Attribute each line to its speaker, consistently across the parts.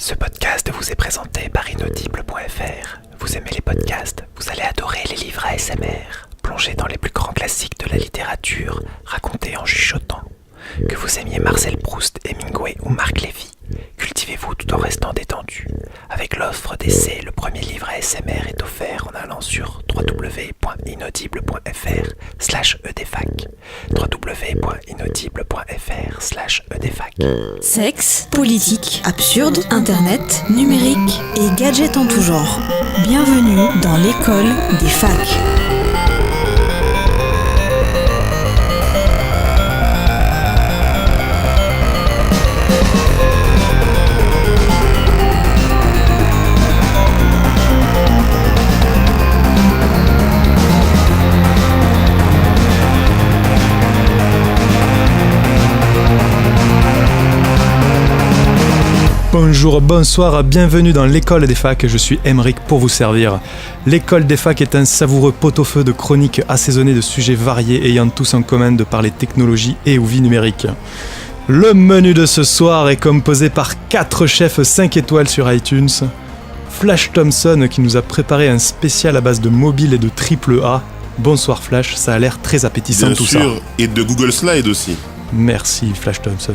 Speaker 1: Ce podcast vous est présenté par Inaudible.fr. Vous aimez les podcasts, vous allez adorer les livres ASMR. Plongez dans les plus grands classiques de la littérature, racontés en chuchotant. Que vous aimiez Marcel Proust, Hemingway ou Marc Lévy, cultivez-vous tout en restant détendu. Avec l'offre d'essai, le premier livre ASMR est offert en allant sur www.inaudible.fr/edfac. www.inaudible.fr/edfac.
Speaker 2: Sexe, politique, absurde, internet, numérique et gadgets en tout genre. Bienvenue dans l'école des facs.
Speaker 3: Bonjour, bonsoir, bienvenue dans l'école des facs, je suis Emeric pour vous servir. L'école des facs est un savoureux pot-au-feu de chroniques assaisonnées de sujets variés ayant tous en commun de parler technologie et ou vie numérique. Le menu de ce soir est composé par 4 chefs 5 étoiles sur iTunes. Flash Thompson qui nous a préparé un spécial à base de mobile et de AAA. Bonsoir Flash, ça a l'air très appétissant
Speaker 4: bien
Speaker 3: tout
Speaker 4: sûr,
Speaker 3: ça.
Speaker 4: Et de Google Slide aussi.
Speaker 3: Merci Flash Thompson.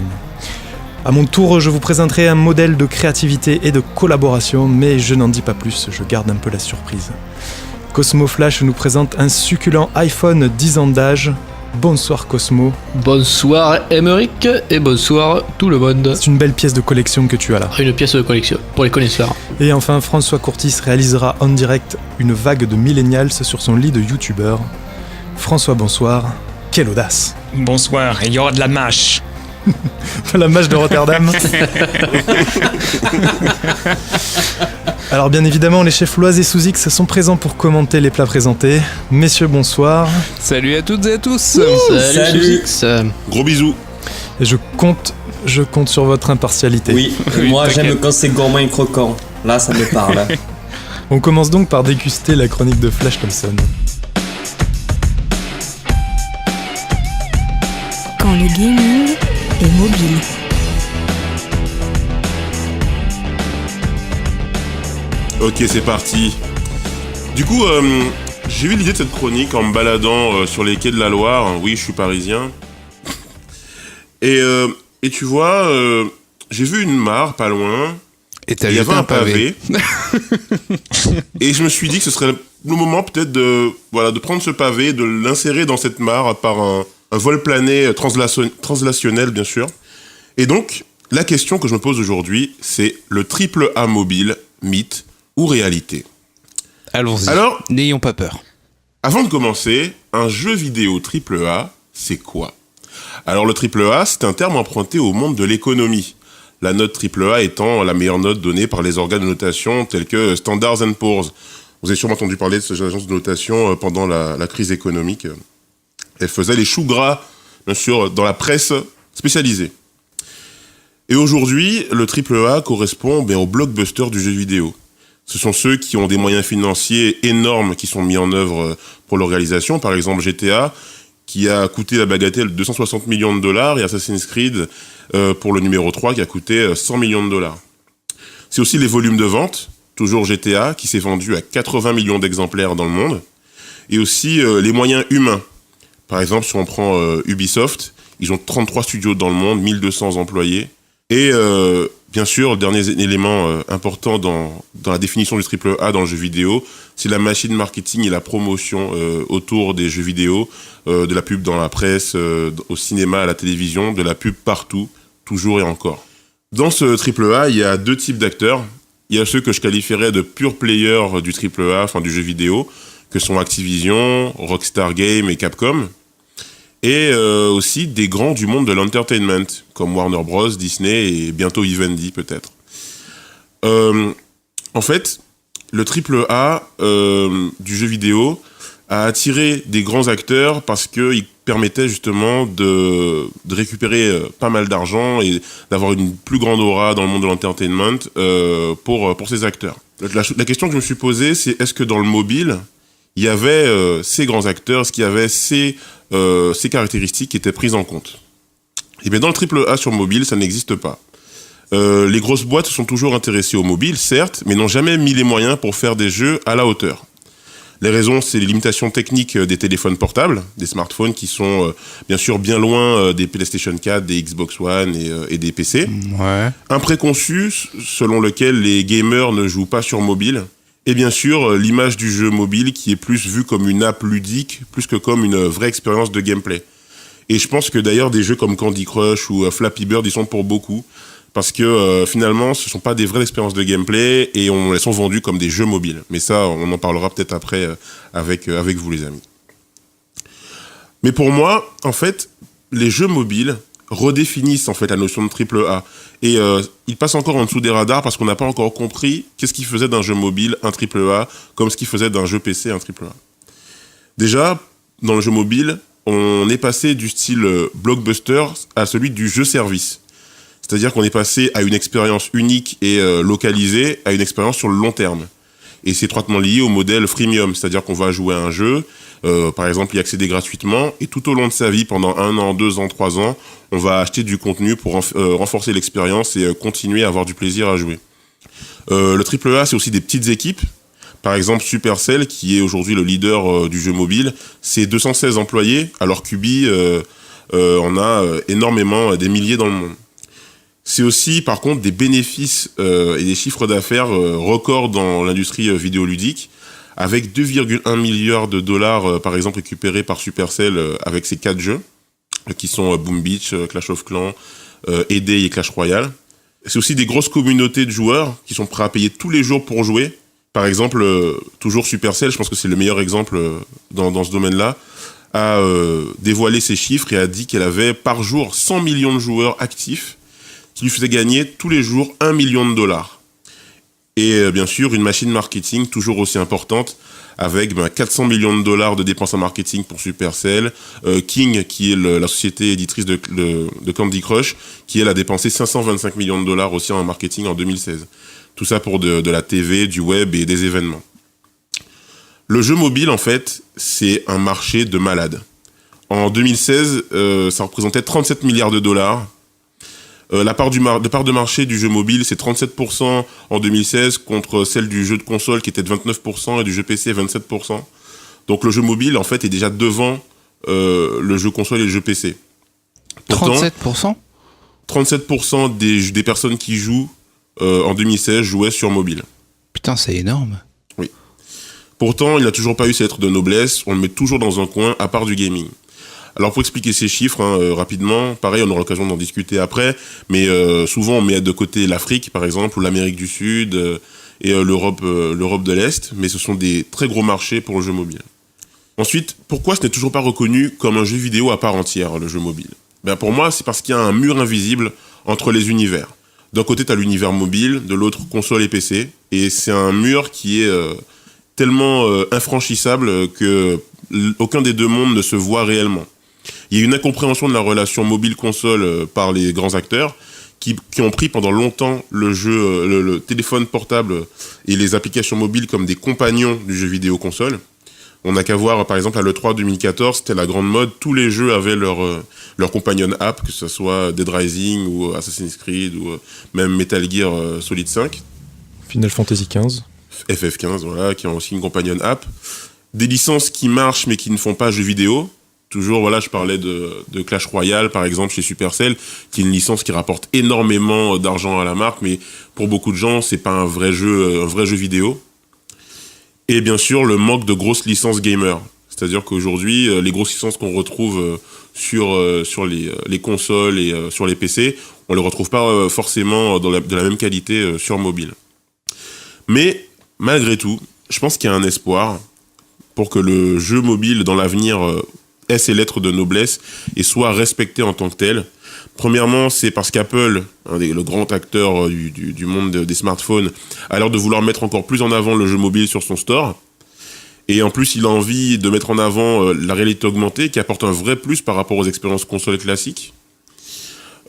Speaker 3: À mon tour, je vous présenterai un modèle de créativité et de collaboration, mais je n'en dis pas plus, je garde un peu la surprise. Cosmo Flash nous présente un succulent iPhone 10 ans d'âge. Bonsoir Cosmo.
Speaker 5: Bonsoir Emeric et bonsoir tout le monde.
Speaker 3: C'est une belle pièce de collection que tu as là.
Speaker 5: Une pièce de collection pour les connaisseurs.
Speaker 3: Et enfin, François Courtis réalisera en direct une vague de millennials sur son lit de youtubeur. François, bonsoir. Quelle audace.
Speaker 6: Bonsoir, il y aura de la mâche.
Speaker 3: La mâche de Rotterdam. Alors bien évidemment, les chefs Loise et Sous-X sont présents pour commenter les plats présentés. Messieurs, bonsoir.
Speaker 7: Salut à toutes et à tous.
Speaker 5: Salut.
Speaker 4: Gros bisous.
Speaker 3: Et je compte sur votre impartialité.
Speaker 8: Oui, moi j'aime quand c'est gourmand et croquant. Là, ça me parle.
Speaker 3: On commence donc par déguster la chronique de Flash Thompson.
Speaker 2: Quand le gaming est mobile.
Speaker 4: Ok, c'est parti. Du coup, j'ai eu l'idée de cette chronique en me baladant sur les quais de la Loire. Oui, je suis parisien. Et tu vois, j'ai vu une mare pas loin.
Speaker 7: Et t'as
Speaker 4: il y avait
Speaker 7: jeté
Speaker 4: un pavé. Et je me suis dit que ce serait le moment peut-être de prendre ce pavé, de l'insérer dans cette mare par un vol plané translationnel, bien sûr. Et donc, la question que je me pose aujourd'hui, c'est le AAA mobile, mythe ou réalité ?
Speaker 7: Allons-y,
Speaker 4: Alors,
Speaker 7: n'ayons pas peur.
Speaker 4: Avant de commencer, un jeu vidéo AAA, c'est quoi ? Alors, le AAA, c'est un terme emprunté au monde de l'économie. La note AAA étant la meilleure note donnée par les organes de notation tels que Standard & Poor's. Vous avez sûrement entendu parler de ces agences de notation pendant la crise économique. Elle faisait les choux gras, bien sûr, dans la presse spécialisée. Et aujourd'hui, le AAA correspond au blockbuster du jeu vidéo. Ce sont ceux qui ont des moyens financiers énormes qui sont mis en œuvre pour leur réalisation. Par exemple, GTA, qui a coûté la bagatelle de 260 millions de dollars, et Assassin's Creed, pour le numéro 3, qui a coûté 100 millions de dollars. C'est aussi les volumes de vente, toujours GTA, qui s'est vendu à 80 millions d'exemplaires dans le monde, et aussi les moyens humains. Par exemple, si on prend Ubisoft, ils ont 33 studios dans le monde, 1200 employés. Et bien sûr, le dernier élément important dans la définition du AAA dans le jeu vidéo, c'est la machine marketing et la promotion autour des jeux vidéo, de la pub dans la presse, au cinéma, à la télévision, de la pub partout, toujours et encore. Dans ce AAA, il y a 2 types d'acteurs. Il y a ceux que je qualifierais de pure players du AAA, enfin du jeu vidéo, que sont Activision, Rockstar Games et Capcom, et aussi des grands du monde de l'entertainment, comme Warner Bros, Disney et bientôt Vivendi peut-être. En fait, le AAA du jeu vidéo a attiré des grands acteurs parce qu'il permettait justement de récupérer pas mal d'argent et d'avoir une plus grande aura dans le monde de l'entertainment pour ces acteurs. La question que je me suis posée, c'est est-ce que dans le mobile, il y avait ces grands acteurs, est-ce qu'il y avait ces caractéristiques qui étaient prises en compte ? Eh bien, dans le AAA sur mobile, ça n'existe pas. Les grosses boîtes se sont toujours intéressées au mobile, certes, mais n'ont jamais mis les moyens pour faire des jeux à la hauteur. Les raisons, c'est les limitations techniques des téléphones portables, des smartphones qui sont bien sûr bien loin des PlayStation 4, des Xbox One et des PC.
Speaker 7: Ouais.
Speaker 4: Un préconçu selon lequel les gamers ne jouent pas sur mobile. Et bien sûr, l'image du jeu mobile qui est plus vue comme une app ludique, plus que comme une vraie expérience de gameplay. Et je pense que d'ailleurs, des jeux comme Candy Crush ou Flappy Bird, ils sont pour beaucoup. Parce que finalement, ce ne sont pas des vraies expériences de gameplay et elles sont vendues comme des jeux mobiles. Mais ça, on en parlera peut-être après avec vous, les amis. Mais pour moi, en fait, les jeux mobiles redéfinissent en fait la notion de AAA. Et ils passent encore en dessous des radars parce qu'on n'a pas encore compris qu'est-ce qui faisait d'un jeu mobile un AAA comme ce qui faisait d'un jeu PC un AAA. Déjà, dans le jeu mobile, on est passé du style blockbuster à celui du jeu service. C'est-à-dire qu'on est passé à une expérience unique et localisée à une expérience sur le long terme. Et c'est étroitement lié au modèle freemium, c'est-à-dire qu'on va jouer à un jeu, par exemple y accéder gratuitement, et tout au long de sa vie, pendant 1 an, 2 ans, 3 ans, on va acheter du contenu pour renforcer l'expérience et continuer à avoir du plaisir à jouer. Le AAA, c'est aussi des petites équipes. Par exemple, Supercell, qui est aujourd'hui le leader du jeu mobile, c'est 216 employés, alors qu'Ubi en a énormément, des milliers dans le monde. C'est aussi, par contre, des bénéfices et des chiffres d'affaires records dans l'industrie vidéoludique, avec 2,1 milliards de dollars, par exemple, récupérés par Supercell avec ses 4 jeux, qui sont Boom Beach, Clash of Clans, Hay et Clash Royale. C'est aussi des grosses communautés de joueurs qui sont prêts à payer tous les jours pour jouer. Par exemple, toujours Supercell, je pense que c'est le meilleur exemple dans ce domaine-là, a dévoilé ses chiffres et a dit qu'elle avait par jour 100 millions de joueurs actifs, qui lui faisait gagner tous les jours 1 million de dollars. Et bien sûr, une machine marketing toujours aussi importante, avec 400 millions de dollars de dépenses en marketing pour Supercell, King, qui est la société éditrice de Candy Crush, qui elle a dépensé 525 millions de dollars aussi en marketing en 2016. Tout ça pour de la TV, du web et des événements. Le jeu mobile, en fait, c'est un marché de malades. En 2016, ça représentait 37 milliards de dollars. La part de marché du jeu mobile, c'est 37% en 2016 contre celle du jeu de console qui était de 29% et du jeu PC 27%. Donc le jeu mobile, en fait, est déjà devant le jeu console et le jeu PC. Pourtant,
Speaker 7: 37%
Speaker 4: 37% des personnes qui jouent en 2016 jouaient sur mobile.
Speaker 7: Putain, c'est énorme.
Speaker 4: Oui. Pourtant, il n'a toujours pas eu cette lettre de noblesse. On le met toujours dans un coin à part du gaming. Alors pour expliquer ces chiffres rapidement, pareil, on aura l'occasion d'en discuter après, mais souvent on met de côté l'Afrique par exemple, ou l'Amérique du Sud et l'Europe de l'Est, mais ce sont des très gros marchés pour le jeu mobile. Ensuite, pourquoi ce n'est toujours pas reconnu comme un jeu vidéo à part entière, le jeu mobile ? Ben pour moi, c'est parce qu'il y a un mur invisible entre les univers. D'un côté, tu as l'univers mobile, de l'autre, console et PC, et c'est un mur qui est tellement infranchissable que aucun des deux mondes ne se voit réellement. Il y a une incompréhension de la relation mobile-console par les grands acteurs qui ont pris pendant longtemps le téléphone portable et les applications mobiles comme des compagnons du jeu vidéo console. On n'a qu'à voir, par exemple, à l'E3 2014, c'était la grande mode, tous les jeux avaient leur companion app, que ce soit Dead Rising ou Assassin's Creed ou même Metal Gear Solid 5.
Speaker 3: Final Fantasy XV.
Speaker 4: FF15, voilà, qui ont aussi une companion app. Des licences qui marchent mais qui ne font pas jeux vidéo. Toujours, voilà, je parlais de Clash Royale, par exemple, chez Supercell, qui est une licence qui rapporte énormément d'argent à la marque, mais pour beaucoup de gens, c'est pas un vrai jeu vidéo. Et bien sûr, le manque de grosses licences gamer. C'est-à-dire qu'aujourd'hui, les grosses licences qu'on retrouve sur les consoles et sur les PC, on les retrouve pas forcément de la même qualité sur mobile. Mais, malgré tout, je pense qu'il y a un espoir pour que le jeu mobile, dans l'avenir, ait ses lettres de noblesse et soit respecté en tant que tel. Premièrement, c'est parce qu'Apple, le grand acteur du monde des smartphones, a l'air de vouloir mettre encore plus en avant le jeu mobile sur son store. Et en plus, il a envie de mettre en avant la réalité augmentée qui apporte un vrai plus par rapport aux expériences consoles classiques.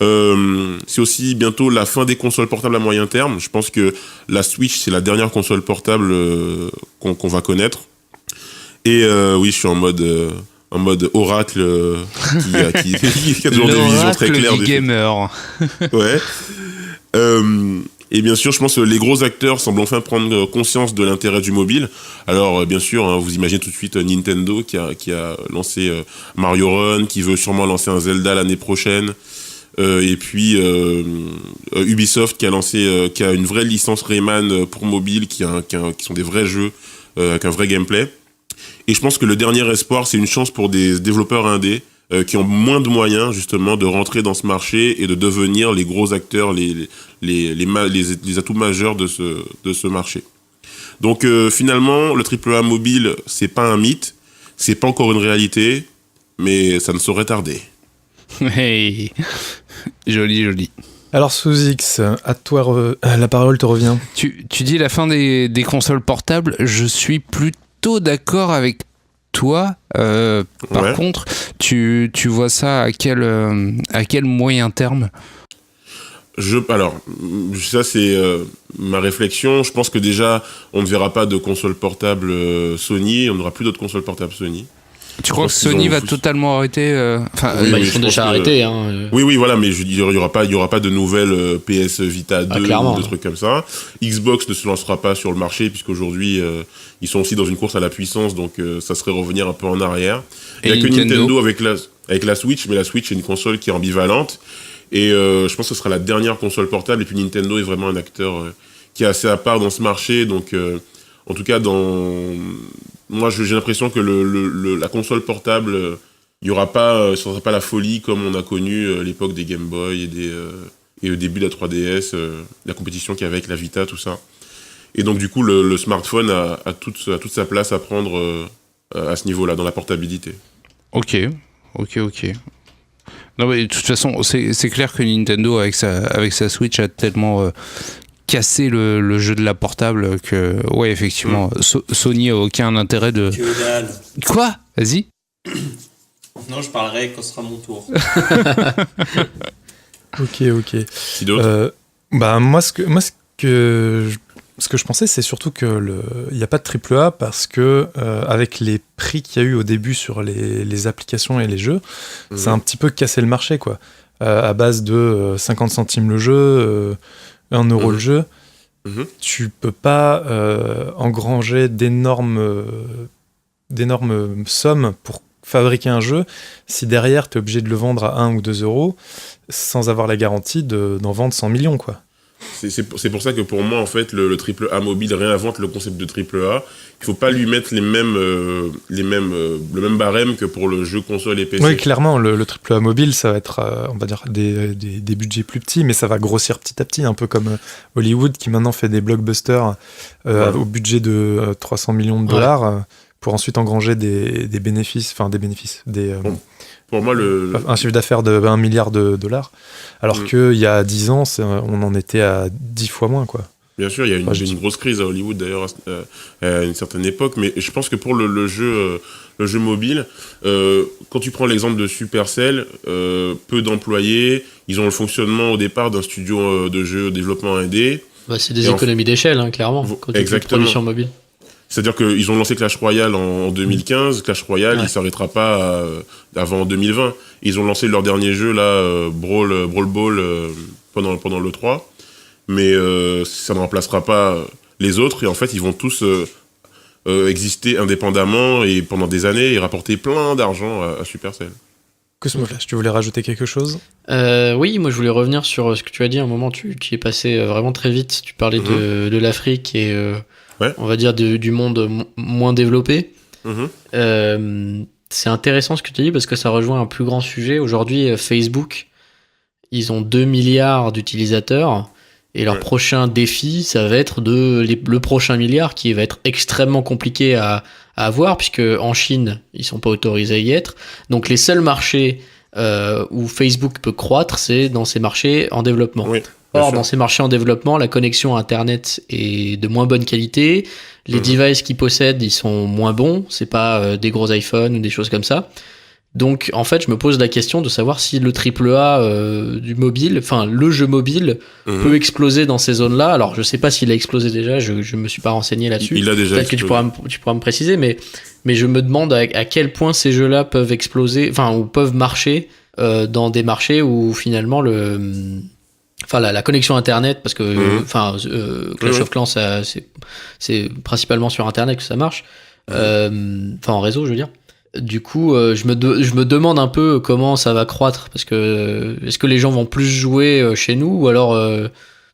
Speaker 4: C'est aussi bientôt la fin des consoles portables à moyen terme. Je pense que la Switch, c'est la dernière console portable qu'on va connaître. Et oui, je suis en mode oracle qui a toujours des visions très claires.
Speaker 7: L'oracle du gamer.
Speaker 4: Ouais. Et bien sûr, je pense que les gros acteurs semblent enfin prendre conscience de l'intérêt du mobile. Alors, bien sûr, hein, vous imaginez tout de suite Nintendo qui a lancé Mario Run, qui veut sûrement lancer un Zelda l'année prochaine. Et puis Ubisoft qui a une vraie licence Rayman pour mobile, qui sont des vrais jeux avec un vrai gameplay. Et je pense que le dernier espoir, c'est une chance pour des développeurs indés qui ont moins de moyens justement de rentrer dans ce marché et de devenir les gros acteurs, les atouts majeurs de ce marché. Donc finalement, le AAA mobile, c'est pas un mythe, c'est pas encore une réalité, mais ça ne saurait tarder.
Speaker 7: Hey, joli.
Speaker 3: Alors Sous-X, à toi, la parole te revient.
Speaker 7: Tu dis la fin des consoles portables, je suis plutôt d'accord avec toi. Par contre, tu vois ça à quel moyen terme ?
Speaker 4: Alors, ça c'est ma réflexion. Je pense que déjà, on ne verra pas de console portable Sony, on n'aura plus d'autres consoles portables Sony.
Speaker 7: Tu crois que Sony va totalement arrêter
Speaker 5: ils sont déjà arrêtés. Hein.
Speaker 4: Oui, voilà, mais je veux dire, il y aura pas de nouvelles PS Vita 2 ou des trucs comme ça. Xbox ne se lancera pas sur le marché puisqu'aujourd'hui ils sont aussi dans une course à la puissance, donc ça serait revenir un peu en arrière. Il n'y a que Nintendo avec la Switch, mais la Switch est une console qui est ambivalente et je pense que ce sera la dernière console portable. Et puis Nintendo est vraiment un acteur qui est assez à part dans ce marché, donc en tout cas moi, j'ai l'impression que la console portable, il y aura pas, ce sera pas la folie comme on a connu l'époque des Game Boy et au début de la 3DS, la compétition qu'il y avait avec la Vita, tout ça. Et donc du coup, le smartphone a toute sa place à prendre à ce niveau-là, dans la portabilité.
Speaker 7: Ok. Non, mais de toute façon, c'est clair que Nintendo avec sa Switch a tellement casser le jeu de la portable que ouais effectivement Sony a aucun intérêt de...
Speaker 8: Que dalle.
Speaker 7: Quoi ? Vas-y.
Speaker 8: Non, je parlerai quand ce sera mon tour.
Speaker 3: Ok.
Speaker 4: Qui d'autre ?
Speaker 3: Moi ce que je pensais, c'est surtout que il n'y a pas de AAA parce que avec les prix qu'il y a eu au début sur les applications et les jeux, ça a un petit peu cassé le marché quoi. À base de 50 centimes le jeu, 1 euro le jeu, tu peux pas engranger d'énormes sommes pour fabriquer un jeu si derrière tu es obligé de le vendre à 1 ou 2 euros sans avoir la garantie d'en vendre 100 millions quoi.
Speaker 4: C'est pour ça que pour moi en fait le AAA mobile réinvente le concept de AAA. Il faut pas lui mettre le même barème que pour le jeu console et PC.
Speaker 3: Oui, clairement, le AAA mobile, ça va être, on va dire, des budgets plus petits, mais ça va grossir petit à petit, un peu comme Hollywood qui maintenant fait des blockbusters au budget de 300 millions de dollars pour ensuite engranger des bénéfices,
Speaker 4: pour moi,
Speaker 3: un chiffre d'affaires de 1 milliard de dollars, alors qu'il y a 10 ans, on en était à 10 fois moins, quoi.
Speaker 4: Bien sûr, il y a une grosse crise à Hollywood d'ailleurs à une certaine époque, mais je pense que pour le jeu mobile, quand tu prends l'exemple de Supercell, peu d'employés, ils ont le fonctionnement au départ d'un studio de jeux développement indé.
Speaker 5: C'est des économies d'échelle, hein, clairement, quand tu fais une production mobile.
Speaker 4: C'est-à-dire qu'ils ont lancé Clash Royale en 2015, Clash Royale, il s'arrêtera pas avant 2020. Ils ont lancé leur dernier jeu, là, Brawl Ball, pendant le 3. Mais ça ne remplacera pas les autres et en fait ils vont tous exister indépendamment et pendant des années et rapporter plein d'argent à Supercell.
Speaker 3: Cosmoflash, tu voulais rajouter quelque chose ?
Speaker 5: Oui, moi je voulais revenir sur ce que tu as dit. À un moment, tu y es passé vraiment très vite. Tu parlais de l'Afrique et on va dire du monde moins développé. C'est intéressant ce que tu dis parce que ça rejoint un plus grand sujet. Aujourd'hui, Facebook, ils ont 2 milliards d'utilisateurs. Et leur prochain défi, ça va être le prochain milliard qui va être extrêmement compliqué à avoir, puisque en Chine, ils sont pas autorisés à y être. Donc les seuls marchés où Facebook peut croître, c'est dans ces marchés en développement. Oui, or, dans ces marchés en développement, la connexion à Internet est de moins bonne qualité. Les devices qu'ils possèdent, ils sont moins bons. C'est pas des gros iPhones ou des choses comme ça. Donc, en fait, je me pose la question de savoir si le AAA du mobile, enfin, le jeu mobile peut exploser dans ces zones-là. Alors, je sais pas s'il a explosé déjà, je me suis pas renseigné là-dessus.
Speaker 4: Il a déjà
Speaker 5: explosé. Peut-être que tu pourras me préciser, mais je me demande à quel point ces jeux-là peuvent exploser, enfin, ou peuvent marcher dans des marchés où, finalement, Enfin, la connexion Internet, parce que Clash of Clans, c'est principalement sur Internet que ça marche. Enfin, en réseau, je veux dire. Du coup, je me demande un peu comment ça va croître, parce que est-ce que les gens vont plus jouer chez nous, ou alors...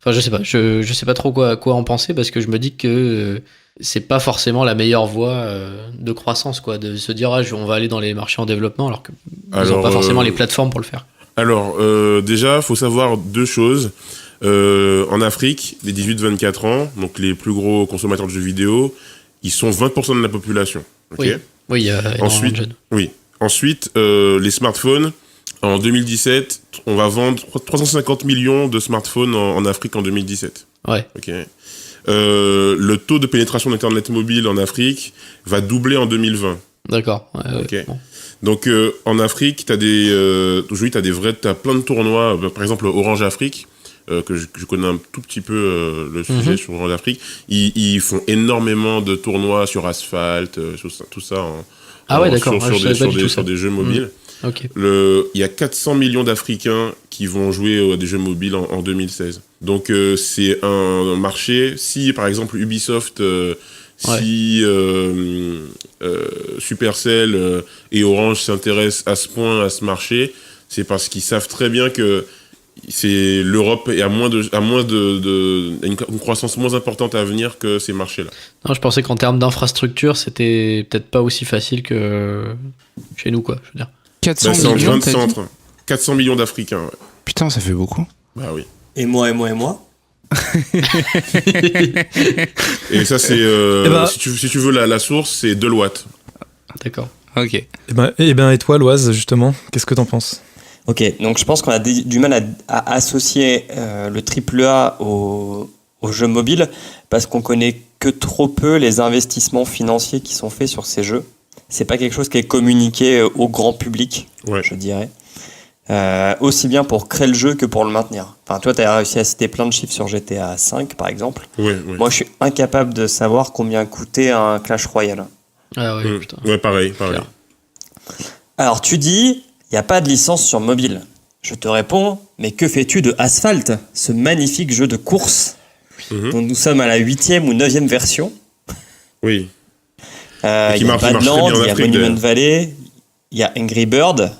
Speaker 5: Enfin, je sais pas. Je sais pas trop quoi en penser, parce que je me dis que c'est pas forcément la meilleure voie de croissance, quoi, de se dire on va aller dans les marchés en développement, alors qu'ils n'ont pas forcément les plateformes pour le faire.
Speaker 4: Alors, déjà, faut savoir deux choses. En Afrique, les 18-24 ans, donc les plus gros consommateurs de jeux vidéo, ils sont 20% de la population. Okay.
Speaker 5: Oui, il y a énormément de jeunes.
Speaker 4: Oui. Ensuite, les smartphones, en 2017, on va vendre 350 millions de smartphones en Afrique en 2017.
Speaker 5: Ouais.
Speaker 4: Okay. Le taux de pénétration d'Internet mobile en Afrique va doubler en 2020.
Speaker 5: D'accord. Ouais,
Speaker 4: okay.
Speaker 5: Bon.
Speaker 4: Donc en Afrique, aujourd'hui t'as plein de tournois, par exemple Orange Afrique, que je connais un tout petit peu le sujet sur Orange Afrique. Ils font énormément de tournois sur Asphalt, tout ça sur des jeux mobiles.
Speaker 5: Okay.
Speaker 4: Il y a 400 millions d'Africains qui vont jouer à des jeux mobiles en 2016. Donc c'est un marché. Si par exemple Ubisoft, si Supercell et Orange s'intéressent à ce point à ce marché, c'est parce qu'ils savent très bien que l'Europe est à une croissance moins importante à venir que ces marchés-là.
Speaker 5: Non, je pensais qu'en termes d'infrastructure, c'était peut-être pas aussi facile que chez nous, quoi. Je veux dire.
Speaker 7: 400 millions,
Speaker 4: 400 millions d'Africains. Ouais.
Speaker 7: Putain, ça fait beaucoup.
Speaker 4: Bah oui.
Speaker 8: Et moi.
Speaker 4: Et ça, c'est si tu veux la source, c'est Deloitte.
Speaker 5: D'accord.
Speaker 7: Ok.
Speaker 3: Et toi, Loise, justement, qu'est-ce que t'en penses ?
Speaker 8: Ok, donc je pense qu'on a du mal à associer le AAA au jeu mobile, parce qu'on connaît que trop peu les investissements financiers qui sont faits sur ces jeux. C'est pas quelque chose qui est communiqué au grand public, je dirais. Aussi bien pour créer le jeu que pour le maintenir. Enfin, toi, tu as réussi à citer plein de chiffres sur GTA 5, par exemple.
Speaker 4: Oui.
Speaker 8: Moi, je suis incapable de savoir combien coûtait un Clash Royale.
Speaker 5: Ah ouais, putain.
Speaker 4: Ouais, pareil.
Speaker 8: Alors, tu dis, il n'y a pas de licence sur mobile. Je te réponds, mais que fais-tu de Asphalt, ce magnifique jeu de course dont nous sommes à la 8e ou 9e version?
Speaker 4: Oui.
Speaker 8: Il y a Badland, il y a Monument Valley, il y a Angry Bird,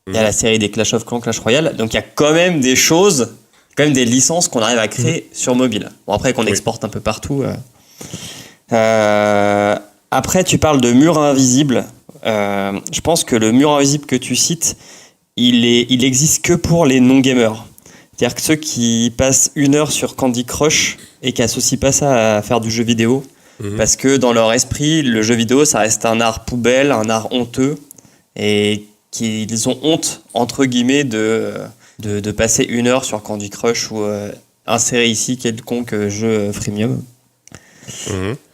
Speaker 8: il y a la série des Clash of Clans, Clash Royale. Donc il y a quand même des choses, quand même des licences qu'on arrive à créer sur mobile. Bon, après qu'on exporte un peu partout. Après, tu parles de mur invisible. Je pense que le mur invisible que tu cites, il existe que pour les non-gamers. C'est-à-dire que ceux qui passent 1 heure sur Candy Crush et qui associent pas ça à faire du jeu vidéo, parce que dans leur esprit, le jeu vidéo, ça reste un art poubelle, un art honteux, et qu'ils ont honte, entre guillemets, de passer 1 heure sur Candy Crush ou insérer ici quelconque jeu freemium.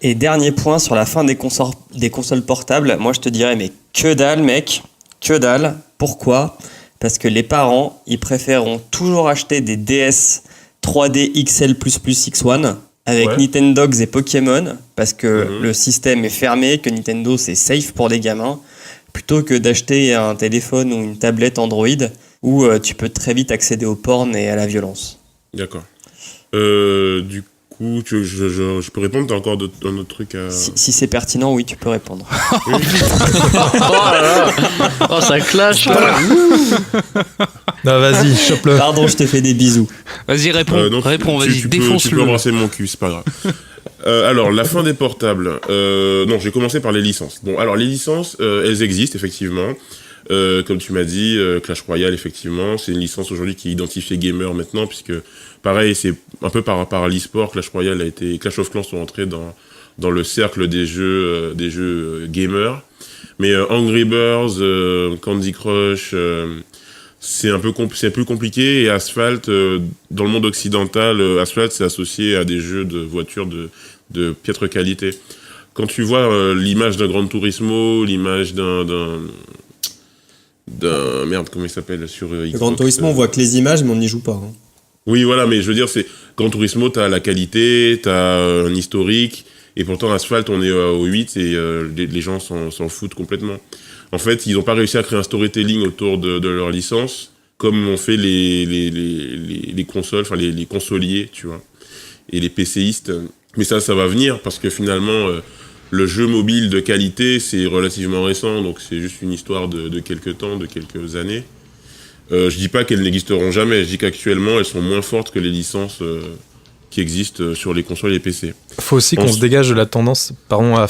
Speaker 8: Et dernier point sur la fin des consoles portables, moi je te dirais, mais que dalle, mec, que dalle. Pourquoi ? Parce que les parents, ils préféreront toujours acheter des DS 3D XL++ X1 avec Nintendogs et Pokémon, parce que le système est fermé, que Nintendo c'est safe pour les gamins, plutôt que d'acheter un téléphone ou une tablette Android où tu peux très vite accéder au porn et à la violence.
Speaker 4: D'accord. Du coup, je peux répondre, t'as encore un autre truc à...
Speaker 8: Si c'est pertinent, oui, tu peux répondre.
Speaker 5: Oh là là. Oh, ça clash.
Speaker 3: Non, vas-y, chope-le.
Speaker 8: Pardon, je te fais des bisous.
Speaker 7: Vas-y, réponds, vas-y, défonce-le.
Speaker 4: Tu peux embrasser mon cul, c'est pas grave. Alors, la fin des portables. Non, j'ai commencé par les licences. Bon, alors les licences, elles existent, effectivement. Comme tu m'as dit, Clash Royale, effectivement, c'est une licence aujourd'hui qui est identifiée gamer maintenant, puisque, pareil, c'est un peu par l'e-sport. Clash of Clans sont entrés dans le cercle des jeux gamers. Mais Angry Birds, Candy Crush, c'est plus compliqué. Et Asphalt, dans le monde occidental, Asphalt, c'est associé à des jeux de voitures de piètre qualité. Quand tu vois l'image d'un Gran Turismo, l'image d'un merde, comment il s'appelle sur Xbox,
Speaker 8: Gran Turismo, on voit que les images, mais on n'y joue pas. Hein.
Speaker 4: Oui, voilà, mais je veux dire, c'est Gran Turismo, t'as la qualité, t'as un historique, et pourtant Asphalt, on est au 8 et les gens s'en foutent complètement. En fait, ils n'ont pas réussi à créer un storytelling autour de leur licence, comme ont fait les consoles, enfin les consoliers, tu vois, et les PCistes. Mais ça va venir parce que finalement, le jeu mobile de qualité, c'est relativement récent, donc c'est juste une histoire de quelques temps, de quelques années. Je dis pas qu'elles n'existeront jamais, je dis qu'actuellement, elles sont moins fortes que les licences qui existent sur les consoles et les PC.
Speaker 3: Faut aussi qu'on se dégage de la tendance, à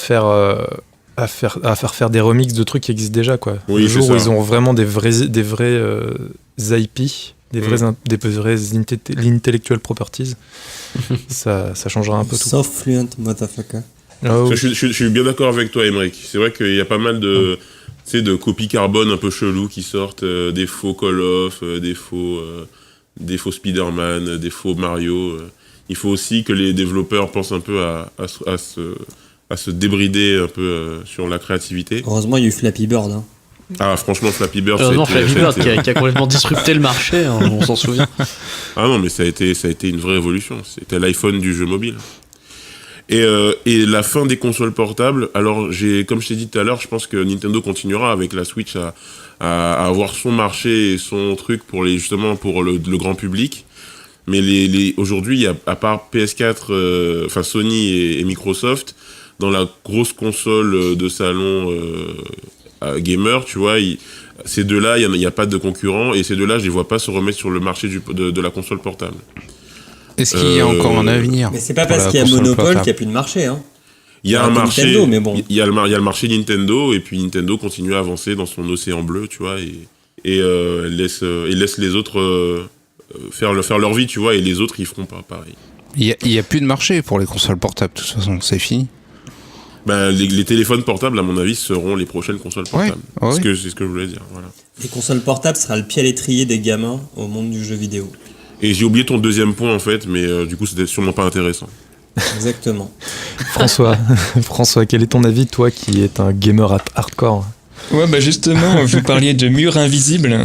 Speaker 3: faire des remixes de trucs qui existent déjà, quoi.
Speaker 4: Oui,
Speaker 3: le jour
Speaker 4: ça.
Speaker 3: où ils ont vraiment des vrais IP, des vrais intellectual properties, ça changera un peu tout.
Speaker 9: Sauf Fluent, motherfucker.
Speaker 3: Oh.
Speaker 4: Je suis bien d'accord avec toi, Emmerich. C'est vrai qu'il y a pas mal de copies carbone un peu chelous qui sortent, des faux Call of, des faux Spider-Man, des faux Mario. Il faut aussi que les développeurs pensent un peu à se débrider un peu sur la créativité.
Speaker 9: Heureusement, il y a eu Flappy Bird. Hein.
Speaker 4: Ah, franchement, Flappy Bird,
Speaker 5: Flappy Bird qui a complètement disrupté le marché, hein, on s'en souvient.
Speaker 4: Ah non, mais ça a été une vraie révolution. C'était l'iPhone du jeu mobile. Et la fin des consoles portables, alors comme je t'ai dit tout à l'heure, je pense que Nintendo continuera avec la Switch à avoir son marché et son truc pour le grand public. Mais aujourd'hui, à part PS4, enfin Sony et Microsoft, dans la grosse console de salon gamer, tu vois, ces deux-là, il n'y a pas de concurrents, et ces deux-là, je les vois pas se remettre sur le marché de la console portable.
Speaker 7: Est-ce qu'il y a encore un avenir?
Speaker 9: Mais c'est pas parce qu'il y a Monopole qu'il n'y a plus de marché. Hein.
Speaker 4: Il y a un marché,
Speaker 9: Nintendo, mais bon.
Speaker 4: il y a le marché Nintendo, et puis Nintendo continue à avancer dans son océan bleu, tu vois, et laisse les autres faire leur vie, tu vois, et les autres ils feront pas pareil.
Speaker 7: Il y a plus de marché pour les consoles portables, de toute façon, c'est fini.
Speaker 4: Ben, les téléphones portables, à mon avis, seront les prochaines consoles portables.
Speaker 7: Ouais.
Speaker 4: C'est ce que je voulais dire. Voilà.
Speaker 9: Les consoles portables sera le pied à l'étrier des gamins au monde du jeu vidéo.
Speaker 4: Et j'ai oublié ton deuxième point en fait, mais du coup c'était sûrement pas intéressant.
Speaker 9: Exactement.
Speaker 3: François, quel est ton avis, toi qui es un gamer hardcore?
Speaker 10: Ouais, bah justement, vous parliez de mur invisible.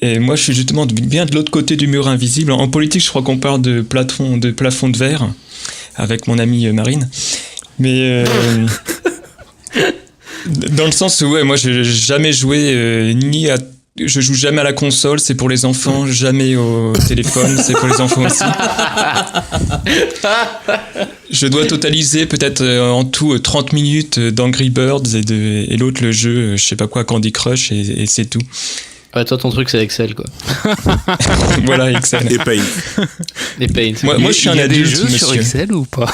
Speaker 10: Et moi, je suis justement bien de l'autre côté du mur invisible. En politique, je crois qu'on parle de plafond de verre avec mon amie Marine. Mais dans le sens où, ouais, moi, j'ai jamais joué je joue jamais à la console, c'est pour les enfants, jamais au téléphone, c'est pour les enfants aussi. Je dois totaliser peut-être en tout 30 minutes d'Angry Birds et l'autre le jeu, je sais pas quoi, Candy Crush et c'est tout.
Speaker 5: Ouais, toi ton truc c'est Excel quoi.
Speaker 10: Voilà, Excel.
Speaker 4: Et Paint.
Speaker 5: Et Paint.
Speaker 10: Moi je suis un adulte,
Speaker 7: des jeux
Speaker 10: monsieur.
Speaker 7: sur Excel ou pas?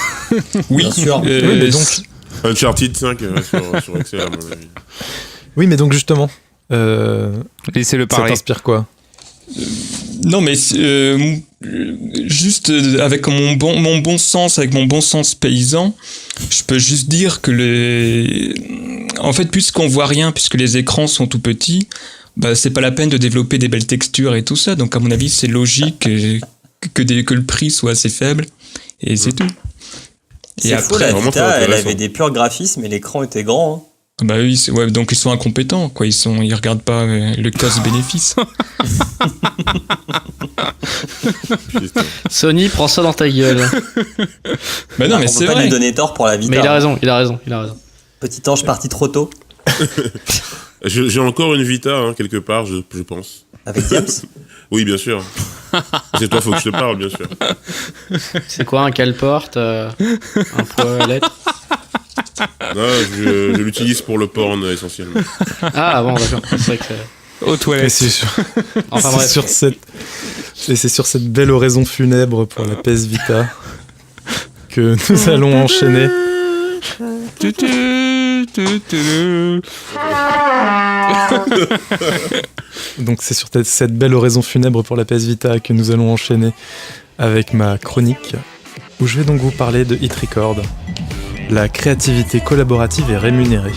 Speaker 10: Oui,
Speaker 9: bien sûr.
Speaker 3: Oui, mais donc...
Speaker 4: Uncharted 5 sur Excel à mon avis.
Speaker 3: Oui, mais donc justement,
Speaker 7: Laissez-le
Speaker 3: ça
Speaker 7: parler.
Speaker 3: t'inspire quoi?
Speaker 10: Non, mais juste avec mon bon sens, avec mon bon sens paysan, je peux juste dire que en fait, puisqu'on voit rien, puisque les écrans sont tout petits, bah c'est pas la peine de développer des belles textures et tout ça. Donc à mon avis, c'est logique que le prix soit assez faible et c'est tout.
Speaker 9: C'est fou, la Vita, elle avait des purs graphismes et l'écran était grand. Hein.
Speaker 10: Bah oui, ouais, donc ils sont incompétents, quoi. Ils regardent pas le cost-bénéfice.
Speaker 5: Sony, prends ça dans ta gueule.
Speaker 10: Bah non, mais
Speaker 9: on
Speaker 10: c'est
Speaker 9: peut pas
Speaker 10: vrai.
Speaker 9: lui donner tort pour la Vita.
Speaker 5: Mais il a raison.
Speaker 9: Petit ange parti trop tôt.
Speaker 4: J'ai encore une Vita hein, quelque part, je pense.
Speaker 9: Avec James.
Speaker 4: Oui, bien sûr. C'est toi, faut que je te parle, bien sûr.
Speaker 5: C'est quoi un cale-porte, un poids à lettres?
Speaker 4: Non, je l'utilise pour le porn essentiellement.
Speaker 5: Ah bon, d'accord. C'est vrai que
Speaker 7: Aux toilettes.
Speaker 5: enfin bref.
Speaker 3: C'est sur cette belle oraison funèbre pour la PS Vita que nous allons enchaîner. Donc c'est sur cette belle oraison funèbre pour la PS Vita que nous allons enchaîner avec ma chronique où je vais donc vous parler de Hit Record. La créativité collaborative est rémunérée.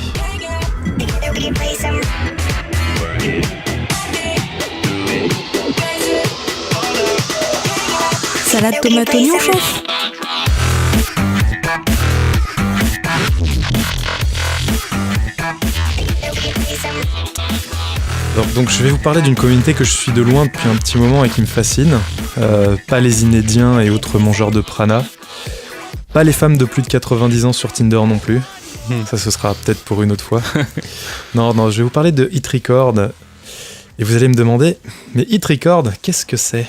Speaker 2: Salade tomate oignon, chef.
Speaker 3: Donc je vais vous parler d'une communauté que je suis de loin depuis un petit moment et qui me fascine. Pas les inédiens et autres mangeurs de prana. Pas les femmes de plus de 90 ans sur Tinder non plus. Ça, ce sera peut-être pour une autre fois. Non, je vais vous parler de Hit Record. Et vous allez me demander, mais Hit Record, qu'est-ce que c'est ?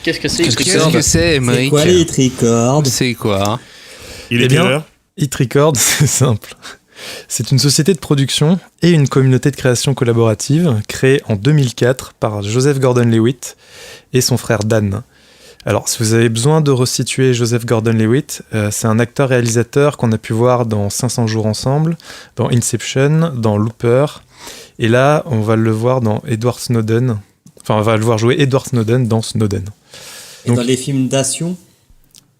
Speaker 5: Qu'est-ce que c'est
Speaker 7: Émeric ?
Speaker 9: C'est quoi les Hit Record ?
Speaker 7: C'est quoi ?
Speaker 4: Il est quelle heure ?
Speaker 3: Hit Record, c'est simple. C'est une société de production et une communauté de création collaborative créée en 2004 par Joseph Gordon-Levitt et son frère Dan. Alors, si vous avez besoin de resituer Joseph Gordon-Levitt, c'est un acteur-réalisateur qu'on a pu voir dans 500 jours ensemble, dans Inception, dans Looper, et là, on va le voir dans Edward Snowden. Enfin, on va le voir jouer Edward Snowden dans Snowden.
Speaker 9: Et donc, dans les films d'action,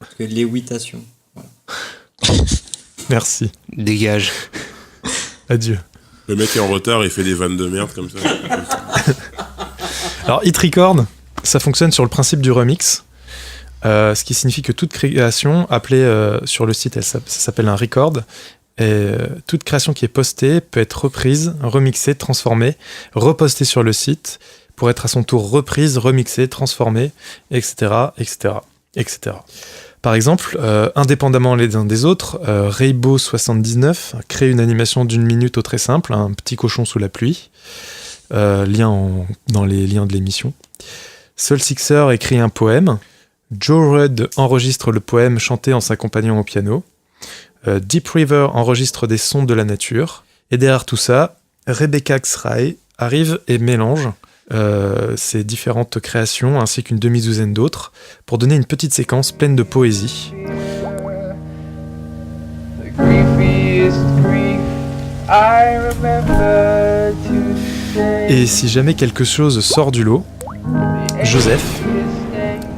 Speaker 9: parce que Lewitation. Voilà.
Speaker 3: Merci.
Speaker 7: Dégage.
Speaker 3: Adieu.
Speaker 4: Le mec est en retard et il fait des vannes de merde comme ça.
Speaker 3: Alors, Hit Record, ça fonctionne sur le principe du remix, ce qui signifie que toute création appelée sur le site, ça s'appelle un record, et toute création qui est postée peut être reprise, remixée, transformée, repostée sur le site, pour être à son tour reprise, remixée, transformée, etc., etc., etc. Par exemple, indépendamment les uns des autres, Raybo79 crée une animation d'1 minute au très simple, un petit cochon sous la pluie, dans les liens de l'émission. Soul Sixer écrit un poème, Joe Rudd enregistre le poème chanté en s'accompagnant au piano, Deep River enregistre des sons de la nature, et derrière tout ça, Rebecca X-Ray arrive et mélange ces différentes créations ainsi qu'une demi-douzaine d'autres pour donner une petite séquence pleine de poésie. Et si jamais quelque chose sort du lot, Joseph,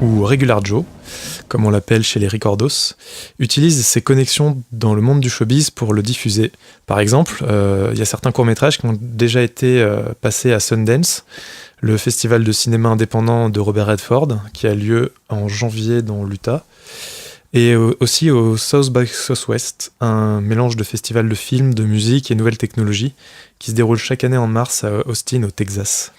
Speaker 3: ou Regular Joe, comme on l'appelle chez les Recordos, utilise ses connexions dans le monde du showbiz pour le diffuser. Par exemple, il y a certains courts-métrages qui ont déjà été passés à Sundance, le festival de cinéma indépendant de Robert Redford, qui a lieu en janvier dans l'Utah, et aussi au South by Southwest, un mélange de festivals de films, de musique et nouvelles technologies, qui se déroule chaque année en mars à Austin, au Texas.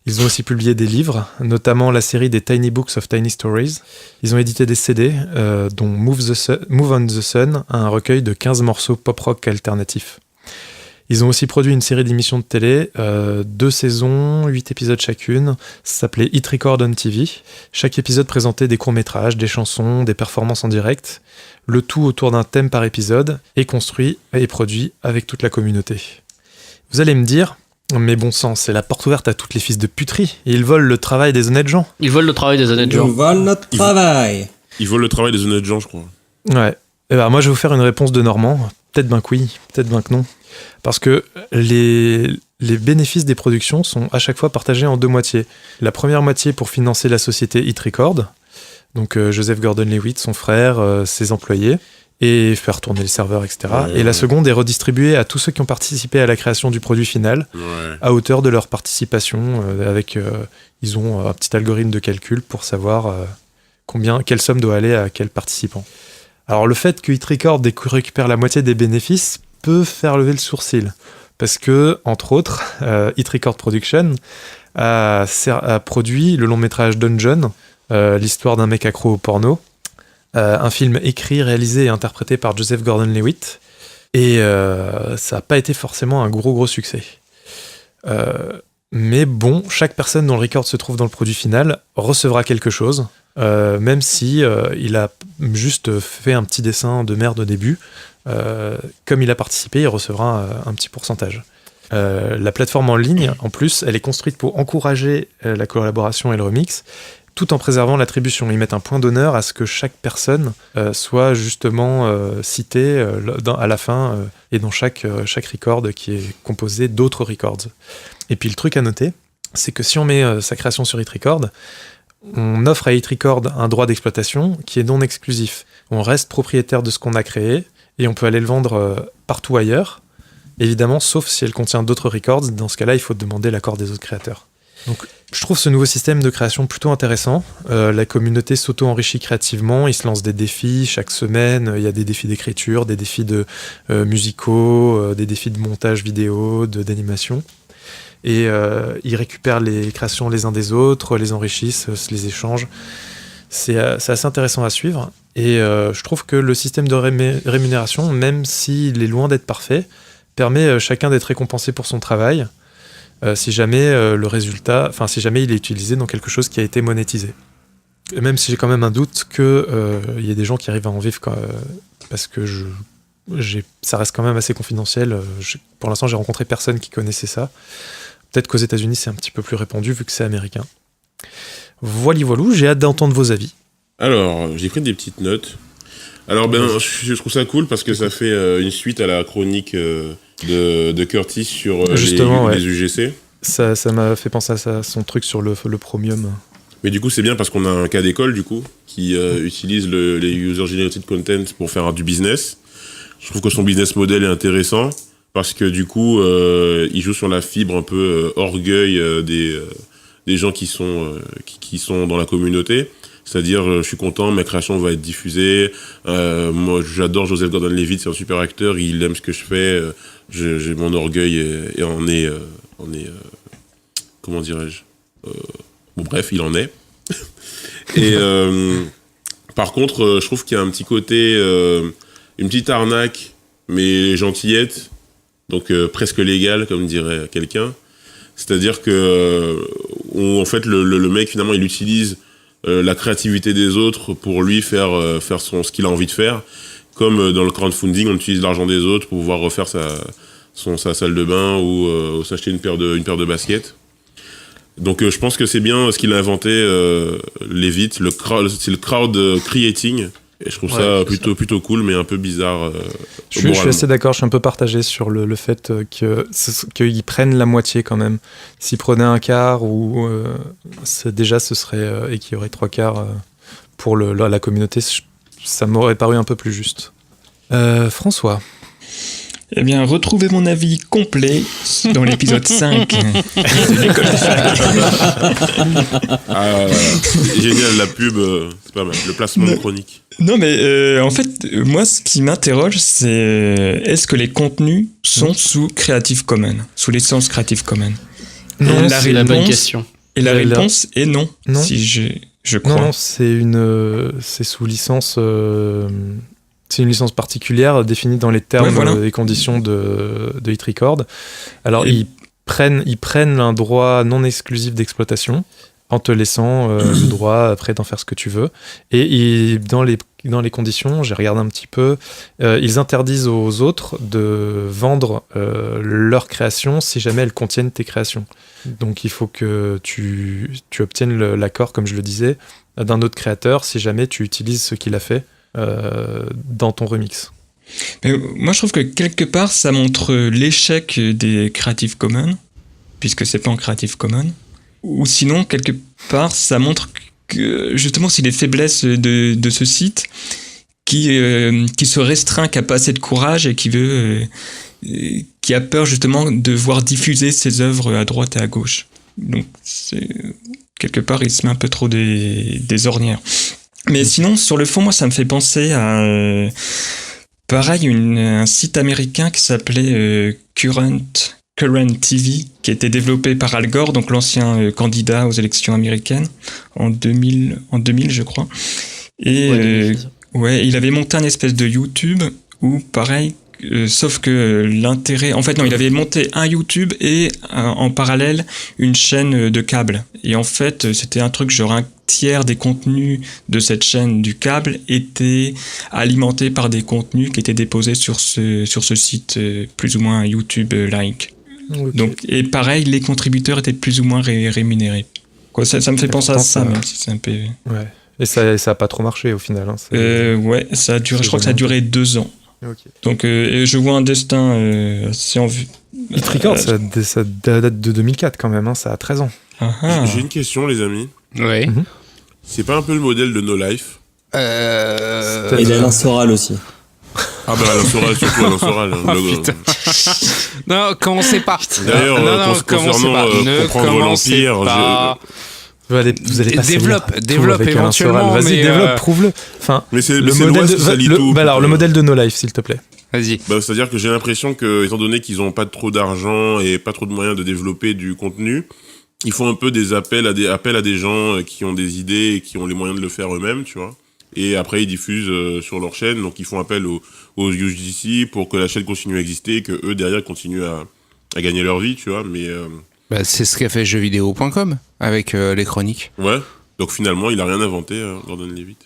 Speaker 3: Ils ont aussi publié des livres, notamment la série des Tiny Books of Tiny Stories. Ils ont édité des CD, dont Move on the Sun, un recueil de 15 morceaux pop-rock alternatifs. Ils ont aussi produit une série d'émissions de télé, 2 saisons, 8 épisodes chacune. Ça s'appelait Hit Record on TV. Chaque épisode présentait des courts-métrages, des chansons, des performances en direct. Le tout autour d'un thème par épisode, et construit et produit avec toute la communauté. Vous allez me dire, mais bon sang, c'est la porte ouverte à toutes les fils de puterie. Ils volent le travail des honnêtes gens.
Speaker 5: Ils volent le travail des honnêtes gens.
Speaker 9: Ils volent notre travail.
Speaker 4: Ils volent le travail des honnêtes gens, je crois.
Speaker 3: Ouais. Et ben, moi, je vais vous faire une réponse de Normand. Peut-être ben que oui, peut-être ben que non. Parce que les bénéfices des productions sont à chaque fois partagés en 2 moitiés. La première moitié pour financer la société Hit Record, donc Joseph Gordon-Levitt, son frère, ses employés, et faire tourner le serveur, etc. Et la seconde est redistribuée à tous ceux qui ont participé à la création du produit final, à hauteur de leur participation, ils ont un petit algorithme de calcul pour savoir quelle somme doit aller à quel participant. Alors le fait que Hit Record récupère la moitié des bénéfices peut faire lever le sourcil, parce que, entre autres, Hit Record Production a produit le long métrage Dungeon, l'histoire d'un mec accro au porno, un film écrit, réalisé et interprété par Joseph Gordon-Levitt, et ça n'a pas été forcément un gros succès. Mais bon, chaque personne dont le record se trouve dans le produit final recevra quelque chose, même si il a juste fait un petit dessin de merde au début. Comme il a participé, il recevra un petit pourcentage. La plateforme en ligne, en plus, elle est construite pour encourager la collaboration et le remix, tout en préservant l'attribution. Ils mettent un point d'honneur à ce que chaque personne soit justement citée à la fin et dans chaque record qui est composé d'autres records. Et puis le truc à noter, c'est que si on met sa création sur Hit Record, on offre à Hit Record un droit d'exploitation qui est non exclusif. On reste propriétaire de ce qu'on a créé et on peut aller le vendre partout ailleurs, évidemment, sauf si elle contient d'autres records. Dans ce cas-là, il faut demander l'accord des autres créateurs. Donc, je trouve ce nouveau système de création plutôt intéressant. La communauté s'auto-enrichit créativement, ils se lancent des défis chaque semaine. Il y a des défis d'écriture, des défis de musicaux, des défis de montage vidéo, d'animation. Et ils récupèrent les créations les uns des autres, les enrichissent, les échangent. C'est assez intéressant à suivre. Et je trouve que le système de rémunération, même s'il est loin d'être parfait, permet chacun d'être récompensé pour son travail. si jamais le résultat, enfin si jamais il est utilisé dans quelque chose qui a été monétisé. Et même si j'ai quand même un doute que il y ait des gens qui arrivent à en vivre parce que ça reste quand même assez confidentiel. Pour l'instant, j'ai rencontré personne qui connaissait ça. Peut-être qu'aux États-Unis, c'est un petit peu plus répandu vu que c'est américain. Voilou, j'ai hâte d'entendre vos avis.
Speaker 4: Alors, j'ai pris des petites notes. Alors, je trouve ça cool parce que ça fait une suite à la chronique de Curtis sur les UGC.
Speaker 3: Ça m'a fait penser à son truc sur le Chromium.
Speaker 4: Mais du coup, c'est bien parce qu'on a un cas d'école, du coup, qui utilise les user-generated content pour faire du business. Je trouve que son business model est intéressant parce que, du coup, il joue sur la fibre un peu orgueil des gens qui sont dans la communauté. C'est-à-dire, je suis content, ma création va être diffusée. Moi, j'adore Joseph Gordon-Levitt, c'est un super acteur, il aime ce que je fais. J'ai mon orgueil et on est comment dirais-je bon, bref, il en est. Et par contre, je trouve qu'il y a un petit côté, une petite arnaque, mais gentillette, donc presque légale, comme dirait quelqu'un. C'est-à-dire que, en fait, le mec, finalement, il utilise la créativité des autres pour lui faire ce qu'il a envie de faire. Comme dans le crowdfunding, on utilise l'argent des autres pour pouvoir refaire sa salle de bain ou s'acheter une paire de baskets. Donc je pense que c'est bien ce qu'il a inventé, Levitt, c'est le crowd creating. Et je trouve ça plutôt cool, mais un peu bizarre.
Speaker 3: Je suis assez d'accord, je suis un peu partagé sur le fait qu'ils prennent la moitié quand même. S'ils prenaient un quart, déjà ce serait, et qu'il y aurait 3/4 pour la communauté, ça m'aurait paru un peu plus juste. François.
Speaker 10: Eh bien, retrouvez mon avis complet dans l'épisode 5 de l'école des facs.
Speaker 4: Génial, la pub, c'est pas mal. Le placement de chronique.
Speaker 10: Non, mais en fait, moi, ce qui m'interroge, c'est est-ce que les contenus sont sous Creative Commons, sous licence Creative Commons?
Speaker 5: Non, c'est la bonne question.
Speaker 10: Et la réponse est non.
Speaker 3: Non.
Speaker 10: Si je crois.
Speaker 3: Non, c'est sous licence... C'est une licence particulière définie dans les termes et conditions de Hit Record. Alors, ils prennent un droit non exclusif d'exploitation en te laissant le droit après d'en faire ce que tu veux. Et dans les conditions, j'ai regardé un petit peu, ils interdisent aux autres de vendre leurs créations si jamais elles contiennent tes créations. Donc, il faut que tu obtiennes l'accord, comme je le disais, d'un autre créateur si jamais tu utilises ce qu'il a fait dans ton remix.
Speaker 10: Mais moi je trouve que quelque part ça montre l'échec des Creative Commons, puisque c'est pas en Creative Commons, ou sinon quelque part ça montre que justement c'est les faiblesses de ce site qui se restreint, qui a pas assez de courage et qui a peur justement de voir diffuser ses œuvres à droite et à gauche. Donc quelque part il se met un peu trop des ornières. Mais sinon, sur le fond, moi, ça me fait penser à, pareil, un site américain qui s'appelait Current TV, qui a été développé par Al Gore, donc l'ancien candidat aux élections américaines, en 2000, je crois. Et il avait monté un espèce de YouTube où, pareil, sauf que l'intérêt... En fait, non, il avait monté un YouTube et en parallèle une chaîne de câble. Et en fait, c'était un truc genre un tiers des contenus de cette chaîne du câble étaient alimentés par des contenus qui étaient déposés sur ce site plus ou moins YouTube-like. Okay. Donc, et pareil, les contributeurs étaient plus ou moins rémunérés. Quoi, ça me fait penser à ça, même si c'est un peu...
Speaker 3: Ouais. Et ça a pas trop marché au final. Hein,
Speaker 10: ça a duré, je crois que ça a duré 2 ans. Okay. Donc, je vois un destin assez en vue.
Speaker 3: Hit Record, ça date de 2004 quand même, hein, ça a 13 ans.
Speaker 4: J'ai une question, les amis.
Speaker 7: Ouais.
Speaker 3: Mm-hmm.
Speaker 4: C'est pas un peu le modèle de No Life
Speaker 9: Et d'Alain Soral aussi.
Speaker 4: Ah bah Alain Soral, surtout Alain Soral.
Speaker 7: Non, commencez pas.
Speaker 4: D'ailleurs, concernant comprendre l'Empire...
Speaker 3: Vous allez pas
Speaker 7: développe éventuellement.
Speaker 3: Vas-y, développe, prouve-le. Enfin,
Speaker 4: mais c'est le modèle
Speaker 3: le modèle de No Life, s'il te plaît.
Speaker 7: Vas-y.
Speaker 4: C'est-à-dire que j'ai l'impression que, étant donné qu'ils n'ont pas trop d'argent et pas trop de moyens de développer du contenu, ils font un peu des appels à des gens qui ont des idées et qui ont les moyens de le faire eux-mêmes, tu vois. Et après, ils diffusent sur leur chaîne, donc ils font appel aux UGC pour que la chaîne continue à exister et que eux derrière continuent à gagner leur vie, tu vois. Mais
Speaker 7: Bah, c'est ce qu'a fait jeuxvideo.com avec les chroniques.
Speaker 4: Ouais. Donc finalement, il a rien inventé, Gordon Levitt.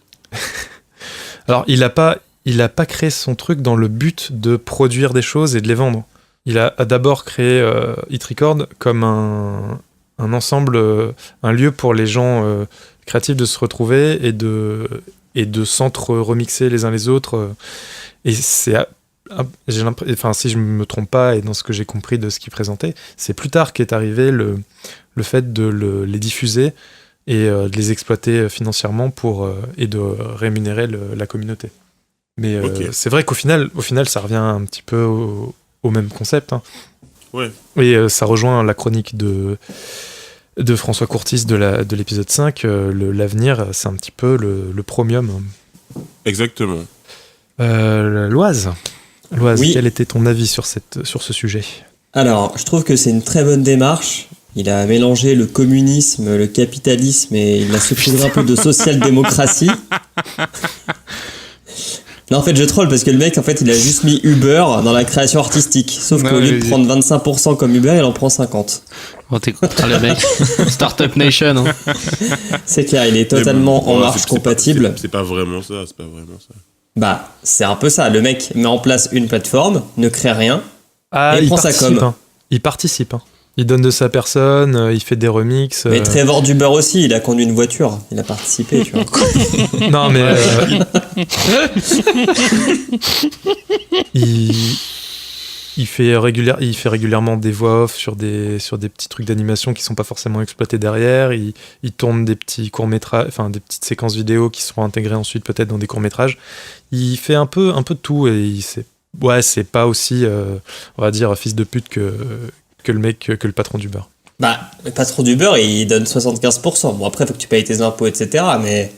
Speaker 3: Alors, il a pas créé son truc dans le but de produire des choses et de les vendre. Il a d'abord créé Hit Record comme un ensemble, un lieu pour les gens créatifs de se retrouver et de s'entre-remixer les uns les autres. Et c'est... si je me trompe pas, et dans ce que j'ai compris de ce qu'il présentait, c'est plus tard qu'est arrivé le fait de les diffuser et de les exploiter financièrement et de rémunérer la communauté. Mais c'est vrai qu'au final, ça revient un petit peu au même concept. Hein.
Speaker 4: Ouais.
Speaker 3: Et ça rejoint la chronique de François Courtis de l'épisode 5. L'avenir, c'est un petit peu le premium.
Speaker 4: Exactement.
Speaker 3: Loise,
Speaker 9: Oui.
Speaker 3: Quel était ton avis sur ce sujet ?
Speaker 9: Alors, je trouve que c'est une très bonne démarche. Il a mélangé le communisme, le capitalisme et il a saupoudré un peu de social-démocratie. Non, en fait, je troll parce que le mec, en fait, il a juste mis Uber dans la création artistique. Sauf qu'au lieu de prendre 25% comme Uber, il en prend 50%.
Speaker 5: Oh, t'es content, le mec. Startup Nation. Hein.
Speaker 9: C'est clair, il est totalement en marche compatible.
Speaker 4: C'est pas vraiment ça.
Speaker 9: Bah, c'est un peu ça. Le mec met en place une plateforme, ne crée rien,
Speaker 3: et
Speaker 9: il prend sa com.
Speaker 3: Hein. Il participe. Hein. Il donne de sa personne, il fait des remixes.
Speaker 9: Mais Trevor Duber aussi, il a conduit une voiture, il a participé, tu vois.
Speaker 3: Non, mais il fait régulièrement des voix off sur des petits trucs d'animation qui sont pas forcément exploités derrière. Il tourne des petits courts-métrages, enfin des petites séquences vidéo qui seront intégrées ensuite peut-être dans des courts-métrages. Il fait un peu de tout et c'est pas aussi, on va dire, fils de pute que le patron d'Uber.
Speaker 9: Bah, le patron d'Uber, il donne 75%. Bon, après, faut que tu payes tes impôts, etc. Mais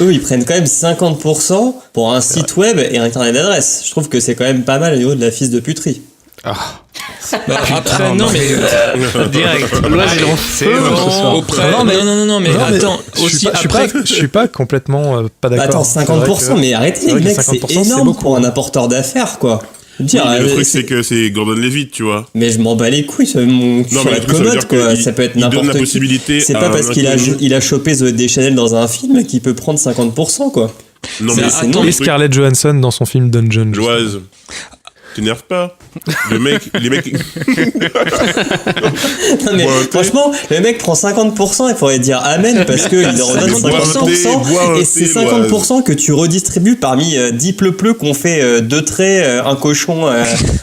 Speaker 9: eux, ils prennent quand même 50% pour un site web et un carnet d'adresse. Je trouve que c'est quand même pas mal au niveau de la fils de puterie.
Speaker 10: Bah, après, non, mais
Speaker 5: direct.
Speaker 10: C'est bon. Non, mais attends.
Speaker 3: Je suis pas complètement pas d'accord.
Speaker 9: Attends, 50%, mais arrêtez, les mecs, c'est énorme pour un apporteur d'affaires, quoi.
Speaker 4: Le truc, c'est que c'est Gordon Levitt, tu vois.
Speaker 9: Mais je m'en bats les couilles, sur la commode, quoi. Ça peut être n'importe qui.
Speaker 4: Possibilité.
Speaker 9: C'est pas parce qu'il a chopé Zoé Deschanel dans un film qu'il peut prendre 50%, quoi.
Speaker 4: Non, mais
Speaker 3: et Scarlett Johansson dans son film Dungeon.
Speaker 4: Loise. T'énerve pas. Les mecs.
Speaker 9: Non, mais franchement, le mec prend 50%, il faudrait dire amen parce qu'il redonne 50%. Et c'est 50% que tu redistribues parmi 10 pleu qu'on fait 2 traits, un cochon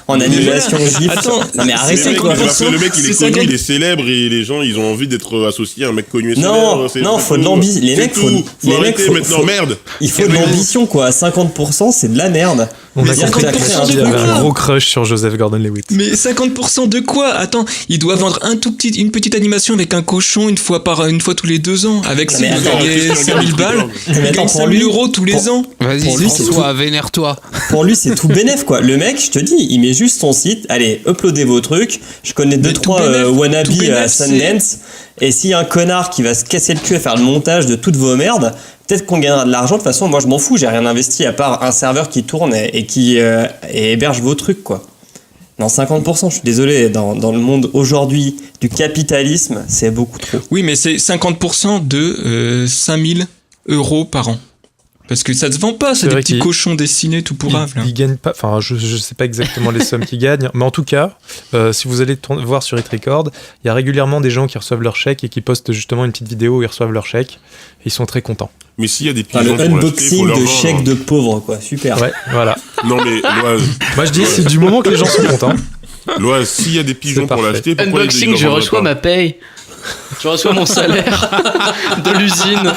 Speaker 9: en animation GIF.
Speaker 10: Attends,
Speaker 9: non, mais arrêtez, quoi.
Speaker 4: Le mec, il est connu, il est célèbre et les gens, ils ont envie d'être associés à un mec connu et célèbre.
Speaker 9: Non, faut de l'ambition. Les mecs,
Speaker 4: faut arrêter maintenant, merde.
Speaker 9: Il faut de l'ambition, quoi. 50%, c'est de la merde.
Speaker 3: On a compris un gros crush sur Joseph Gordon-Levitt.
Speaker 10: Mais 50% de quoi ? Attends, il doit vendre une petite animation avec un cochon une fois tous les 2 ans. Avec ça, il doit gagner 5000 balles. Il gagne 5000 euros tous les ans.
Speaker 7: Vas-y, François, vénère-toi.
Speaker 9: Pour lui, c'est tout bénef, quoi. Le mec, je te dis, il met juste son site. Allez, uploadez vos trucs. Je connais 2-3 wannabes à Sundance. Et s'il y a un connard qui va se casser le cul à faire le montage de toutes vos merdes, peut-être qu'on gagnera de l'argent. De toute façon, moi, je m'en fous. J'ai rien investi à part un serveur qui tourne et qui héberge vos trucs, quoi. Non, 50%, je suis désolé. Dans le monde aujourd'hui du capitalisme, c'est beaucoup trop.
Speaker 10: Oui, mais c'est 50% de 5000 euros par an. Parce que ça se vend pas, c'est des petits cochons dessinés tout pourraves.
Speaker 3: Ils gagnent pas, enfin je sais pas exactement les sommes qu'ils gagnent, mais en tout cas, si vous allez voir sur Hit Record, il y a régulièrement des gens qui reçoivent leur chèque et qui postent justement une petite vidéo où ils reçoivent leur chèque. Et ils sont très contents.
Speaker 4: Mais s'il y a des pigeons
Speaker 9: le unboxing de chèques de pauvres, quoi, super.
Speaker 3: Ouais, voilà.
Speaker 4: Non mais Loise.
Speaker 3: Moi je dis, c'est du moment que les gens sont contents.
Speaker 4: Loise, s'il y a des pigeons pour l'acheter, pourquoi
Speaker 5: unboxing, je reçois ma paye. Je reçois mon salaire de l'usine.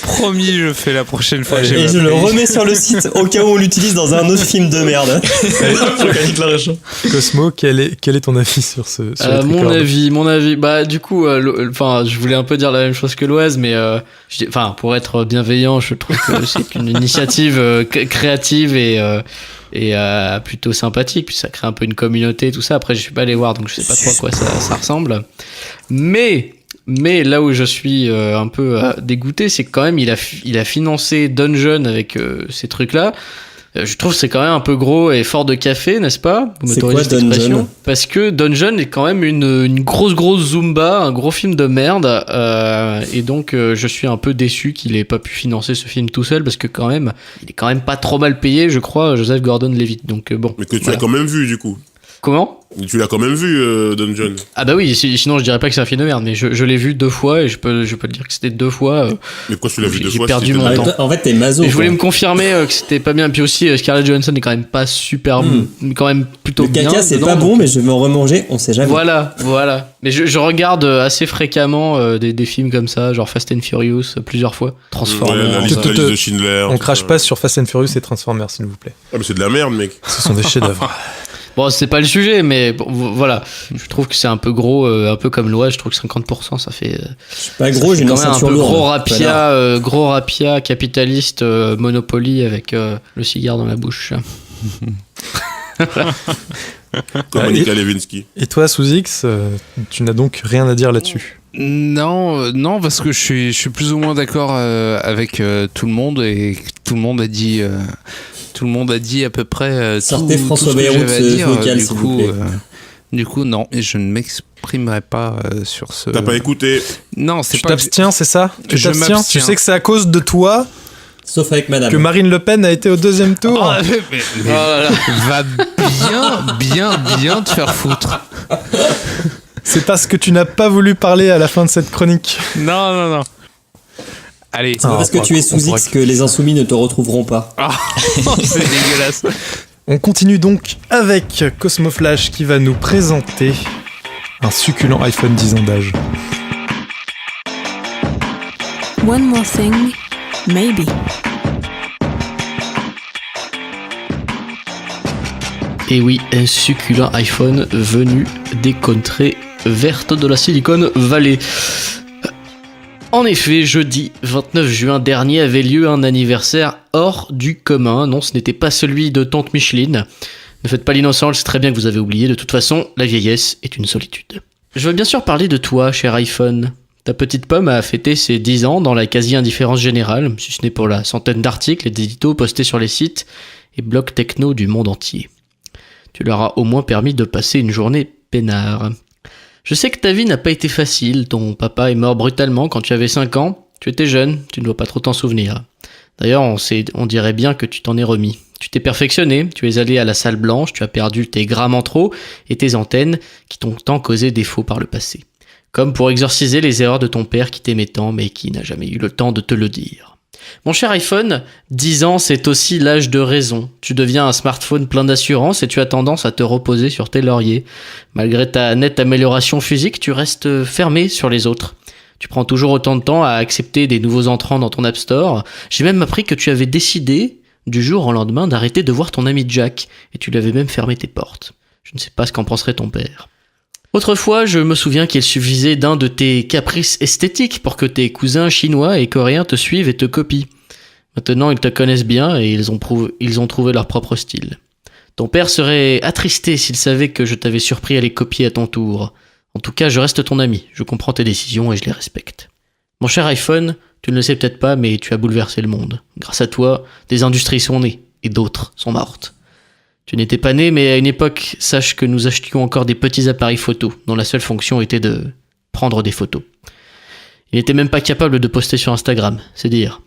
Speaker 7: Promis, je fais la prochaine fois.
Speaker 9: Et je le remets sur le site au cas où on l'utilise dans un autre film de merde. Je gagne de l'argent.
Speaker 3: Cosmo, quel est ton avis sur ce
Speaker 5: mon avis. Bah du coup, je voulais un peu dire la même chose que Loise, mais pour être bienveillant, je trouve que c'est une initiative créative et plutôt sympathique, puis ça crée un peu une communauté, tout ça. Après, je suis pas allé voir, donc je sais pas trop à quoi ça ressemble. Mais là où je suis un peu dégoûté, c'est que quand même il a financé Dungeon avec ces trucs-là. Je trouve que c'est quand même un peu gros et fort de café, n'est-ce pas? Vous
Speaker 9: C'est quoi Dungeon?
Speaker 5: Parce que Dungeon est quand même une grosse Zumba, un gros film de merde. Et donc, je suis un peu déçu qu'il ait pas pu financer ce film tout seul parce que quand même, il est quand même pas trop mal payé, je crois, Joseph Gordon-Levitt. Donc bon.
Speaker 4: Mais que tu as quand même vu, du coup.
Speaker 5: Comment?
Speaker 4: Tu l'as quand même vu, Dungeon.
Speaker 5: Ah bah oui, sinon je dirais pas que c'est un film de merde, mais je l'ai vu 2 fois et je peux te dire que c'était 2 fois.
Speaker 4: Mais pourquoi tu l'as vu 2 fois?
Speaker 5: J'ai perdu mon temps.
Speaker 9: En fait, t'es maso.
Speaker 5: Et je voulais me confirmer que c'était pas bien. Puis aussi, Scarlett Johansson est quand même pas super bon, mais quand même plutôt bien.
Speaker 9: Le caca, c'est pas bon, mais je vais me remanger, on sait jamais.
Speaker 5: Voilà. Mais je regarde assez fréquemment des films comme ça, genre Fast and Furious, plusieurs fois. Transformers.
Speaker 4: La liste de Schindler.
Speaker 3: On crache pas sur Fast and Furious et Transformers, s'il vous plaît.
Speaker 4: Ah, mais c'est de la merde, mec.
Speaker 3: Ce sont des chefs-d'œuvre.
Speaker 5: Bon, c'est pas le sujet, mais bon, voilà. Je trouve que c'est un peu gros, un peu comme l'Oise. Je trouve que 50%, ça fait.
Speaker 9: Pas gros, j'ai une ceinture lourde.
Speaker 5: Gros rapia capitaliste Monopoly avec le cigare dans la bouche.
Speaker 4: Comme Monica Lewinsky.
Speaker 3: Et toi, Sous-X, tu n'as donc rien à dire là-dessus?
Speaker 7: Non, parce que je suis plus ou moins d'accord avec tout le monde et tout le monde a dit. Tout le monde a dit à peu près
Speaker 9: Sortez
Speaker 7: tout
Speaker 9: François
Speaker 7: ce que
Speaker 9: Bayrou
Speaker 7: j'avais à dire.
Speaker 9: vocal, s'il vous plaît.
Speaker 7: Du coup, non, et je ne m'exprimerai pas sur ce...
Speaker 4: T'as pas écouté?
Speaker 7: Non, c'est
Speaker 3: Tu
Speaker 7: pas...
Speaker 3: t'abstiens, c'est ça? Tu
Speaker 7: Je
Speaker 3: t'abstiens?
Speaker 7: m'abstiens.
Speaker 3: Tu sais que c'est à cause de toi
Speaker 9: Sauf avec madame.
Speaker 3: que Marine Le Pen a été au 2e tour.
Speaker 7: Oh, va bien te faire foutre.
Speaker 3: C'est parce que tu n'as pas voulu parler à la fin de cette chronique.
Speaker 7: Non. Allez.
Speaker 9: C'est pas parce que tu es sous X que les insoumis ne te retrouveront pas.
Speaker 7: C'est dégueulasse.
Speaker 3: On continue donc avec Cosmoflash qui va nous présenter un succulent iPhone 10 ans d'âge.
Speaker 2: One more thing, maybe.
Speaker 5: Et oui, un succulent iPhone venu des contrées vertes de la Silicon Valley. En effet, jeudi 29 juin dernier avait lieu un anniversaire hors du commun. Non, ce n'était pas celui de tante Micheline. Ne faites pas l'innocent, je sais très bien que vous avez oublié. De toute façon, la vieillesse est une solitude. Je veux bien sûr parler de toi, cher iPhone. Ta petite pomme a fêté ses 10 ans dans la quasi-indifférence générale, si ce n'est pour la centaine d'articles et d'éditos postés sur les sites et blogs techno du monde entier. Tu leur as au moins permis de passer une journée peinard. Je sais que ta vie n'a pas été facile, ton papa est mort brutalement quand tu avais 5 ans, tu étais jeune, tu ne dois pas trop t'en souvenir. D'ailleurs, on dirait bien que tu t'en es remis. Tu t'es perfectionné, tu es allé à la salle blanche, tu as perdu tes grammes en trop et tes antennes qui t'ont tant causé défaut par le passé. Comme pour exorciser les erreurs de ton père qui t'aimait tant mais qui n'a jamais eu le temps de te le dire. Mon cher iPhone, 10 ans c'est aussi l'âge de raison. Tu deviens un smartphone plein d'assurance et tu as tendance à te reposer sur tes lauriers. Malgré ta nette amélioration physique, tu restes fermé sur les autres. Tu prends toujours autant de temps à accepter des nouveaux entrants dans ton App Store. J'ai même appris que tu avais décidé, du jour au lendemain, d'arrêter de voir ton ami Jack et tu lui avais même fermé tes portes. Je ne sais pas ce qu'en penserait ton père. Autrefois, je me souviens qu'il suffisait d'un de tes caprices esthétiques pour que tes cousins chinois et coréens te suivent et te copient. Maintenant, ils te connaissent bien et ils ont trouvé leur propre style. Ton père serait attristé s'il savait que je t'avais surpris à les copier à ton tour. En tout cas, je reste ton ami, je comprends tes décisions et je les respecte. Mon cher iPhone, tu ne le sais peut-être pas, mais tu as bouleversé le monde. Grâce à toi, des industries sont nées et d'autres sont mortes. Tu n'étais pas né, mais à une époque, sache que nous achetions encore des petits appareils photo, dont la seule fonction était de prendre des photos. Il n'était même pas capable de poster sur Instagram, c'est dire.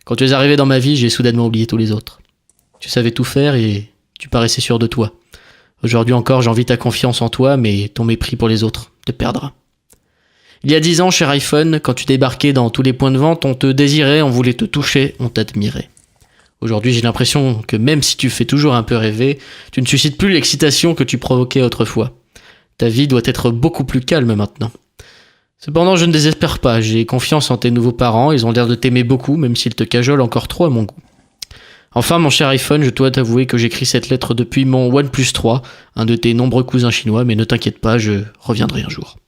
Speaker 5: Quand tu es arrivé dans ma vie, j'ai soudainement oublié tous les autres. Tu savais tout faire et tu paraissais sûr de toi. Aujourd'hui encore, j'envie ta confiance en toi, mais ton mépris pour les autres te perdra. Il y a 10 ans, cher iPhone, quand tu débarquais dans tous les points de vente, on te désirait, on voulait te toucher, on t'admirait. Aujourd'hui, j'ai l'impression que même si tu fais toujours un peu rêver, tu ne suscites plus l'excitation que tu provoquais autrefois. Ta vie doit être beaucoup plus calme maintenant. Cependant, je ne désespère pas, j'ai confiance en tes nouveaux parents, ils ont l'air de t'aimer beaucoup, même s'ils te cajolent encore trop à mon goût. Enfin, mon cher iPhone, je dois t'avouer que j'écris cette lettre depuis mon OnePlus 3, un de tes nombreux cousins chinois, mais ne t'inquiète pas, je reviendrai un jour.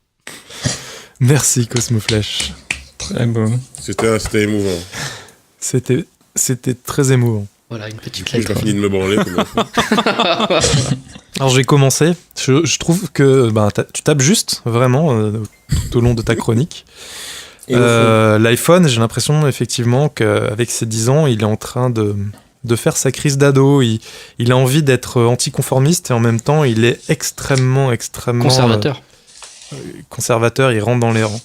Speaker 3: Merci Cosmoflash.
Speaker 10: Très beau.
Speaker 4: C'était émouvant.
Speaker 3: C'était très émouvant.
Speaker 5: Voilà, une petite
Speaker 4: J'ai
Speaker 5: lettre.
Speaker 4: pas fini de me branler.
Speaker 3: Alors j'ai commencé. Je trouve que tu tapes juste, vraiment, tout au long de ta chronique. L'iPhone, j'ai l'impression effectivement qu'avec ses 10 ans, il est en train de de faire sa crise d'ado. Il a envie d'être anticonformiste et en même temps, il est extrêmement conservateur. Il rentre dans les rangs.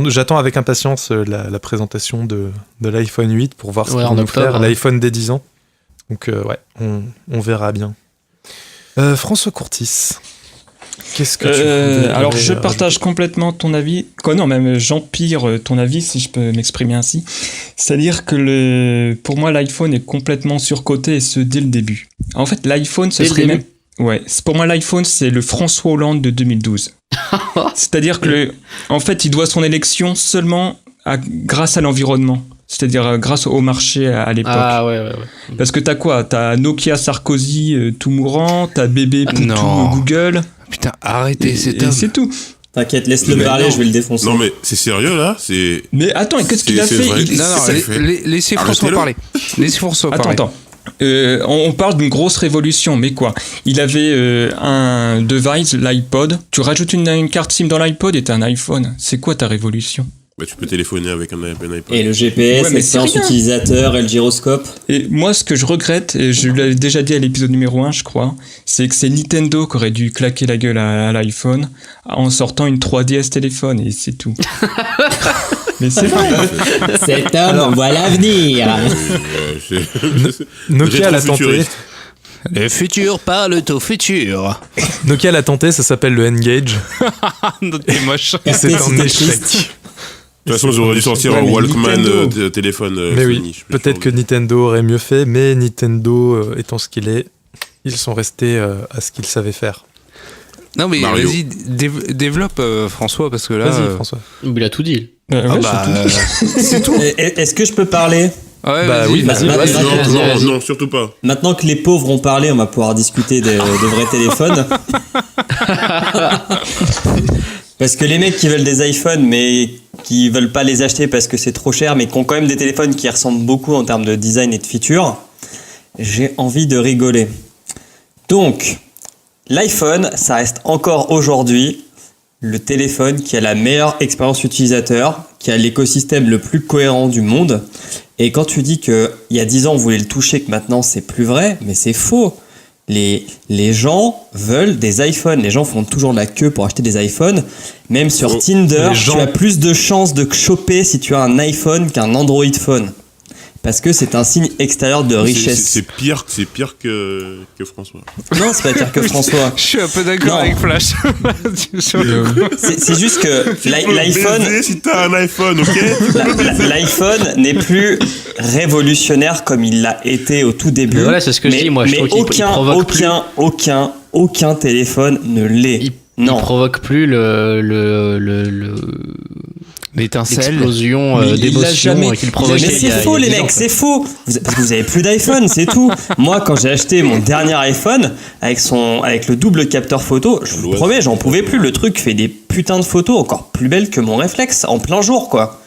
Speaker 3: J'attends avec impatience la présentation de l'iPhone 8 pour voir ce qu'ils vont nous faire, l'iPhone des 10 ans. Donc on verra bien. François Courtis, qu'est-ce que tu
Speaker 10: alors je partage complètement ton avis. Même j'empire ton avis si je peux m'exprimer ainsi. C'est-à-dire que pour moi l'iPhone est complètement surcoté et ce dès le début. En fait l'iPhone pour moi l'iPhone c'est le François Hollande de 2012. C'est-à-dire que en fait il doit son élection seulement grâce à l'environnement. C'est-à-dire grâce au marché à l'époque.
Speaker 5: Ah ouais.
Speaker 10: Parce que t'as quoi ? T'as Nokia Sarkozy tout mourant, t'as bébé Poutou Google.
Speaker 7: Putain, arrêtez, c'est
Speaker 10: tout.
Speaker 9: T'inquiète, laisse-le parler, je vais le défoncer.
Speaker 4: Non mais c'est sérieux là ?
Speaker 10: Mais attends, qu'est-ce qu'il a fait ?
Speaker 7: Laissez François parler.
Speaker 10: Attends. On parle d'une grosse révolution, mais quoi ? Il avait un device, l'iPod. Tu rajoutes une carte SIM dans l'iPod et t'as un iPhone. C'est quoi ta révolution ?
Speaker 4: Bah, tu peux téléphoner avec un iPod.
Speaker 9: Et le GPS, l'expérience utilisateur et le gyroscope.
Speaker 10: Et moi, ce que je regrette, et je l'avais déjà dit à l'épisode numéro 1, je crois, c'est que c'est Nintendo qui aurait dû claquer la gueule à l'iPhone en sortant une 3DS téléphone, et c'est tout. Mais c'est vrai.
Speaker 9: Cet homme voit l'avenir.
Speaker 3: Nokia l'a tenté.
Speaker 7: Le futur parle au futur.
Speaker 3: Nokia l'a tenté, ça s'appelle le N-Gage.
Speaker 7: T'es moche.
Speaker 3: Et c'est un échec.
Speaker 4: De toute façon, ils auraient dû sortir un Walkman de téléphone.
Speaker 3: Mais oui, peut-être que Nintendo aurait mieux fait, mais Nintendo étant ce qu'il est, ils sont restés à ce qu'ils savaient faire.
Speaker 7: Non mais vas-y, développe François, parce que là...
Speaker 3: Vas-y François.
Speaker 5: Il a tout dit.
Speaker 9: C'est tout. Est-ce que je peux parler ?
Speaker 3: Oui, vas-y.
Speaker 4: Non, surtout pas.
Speaker 9: Maintenant que les pauvres ont parlé, on va pouvoir discuter de vrais téléphones. Parce que les mecs qui veulent des iPhones, mais qui veulent pas les acheter parce que c'est trop cher, mais qui ont quand même des téléphones qui ressemblent beaucoup en termes de design et de features, j'ai envie de rigoler. Donc, l'iPhone, ça reste encore aujourd'hui le téléphone qui a la meilleure expérience utilisateur, qui a l'écosystème le plus cohérent du monde. Et quand tu dis qu'il y a 10 ans, on voulait le toucher, que maintenant, c'est plus vrai, mais c'est faux. Les gens veulent des iPhones. Les gens font toujours la queue pour acheter des iPhones. Même sur Tinder, tu as plus de chances de choper si tu as un iPhone qu'un Android phone. Parce que c'est un signe extérieur de richesse.
Speaker 4: C'est pire que François.
Speaker 9: Non, c'est pas pire que François.
Speaker 7: Je suis un peu d'accord avec Flash.
Speaker 9: C'est juste que l'iPhone...
Speaker 4: Si t'as un iPhone, ok.
Speaker 9: L'iPhone n'est plus révolutionnaire comme il l'a été au tout début.
Speaker 5: Mais voilà, c'est ce que je dis, moi. Je trouve
Speaker 9: aucun téléphone ne l'est.
Speaker 5: Il provoque plus
Speaker 7: l'étincelle,
Speaker 5: l'explosion d'émotion qu'il provoquait.
Speaker 9: Mais c'est faux, les mecs, c'est faux. Parce que vous avez plus d'iPhone, c'est tout. Moi, quand j'ai acheté mon dernier iPhone avec le double capteur photo, je vous promets, j'en pouvais plus. Le truc fait des putains de photos encore plus belles que mon réflexe en plein jour, quoi.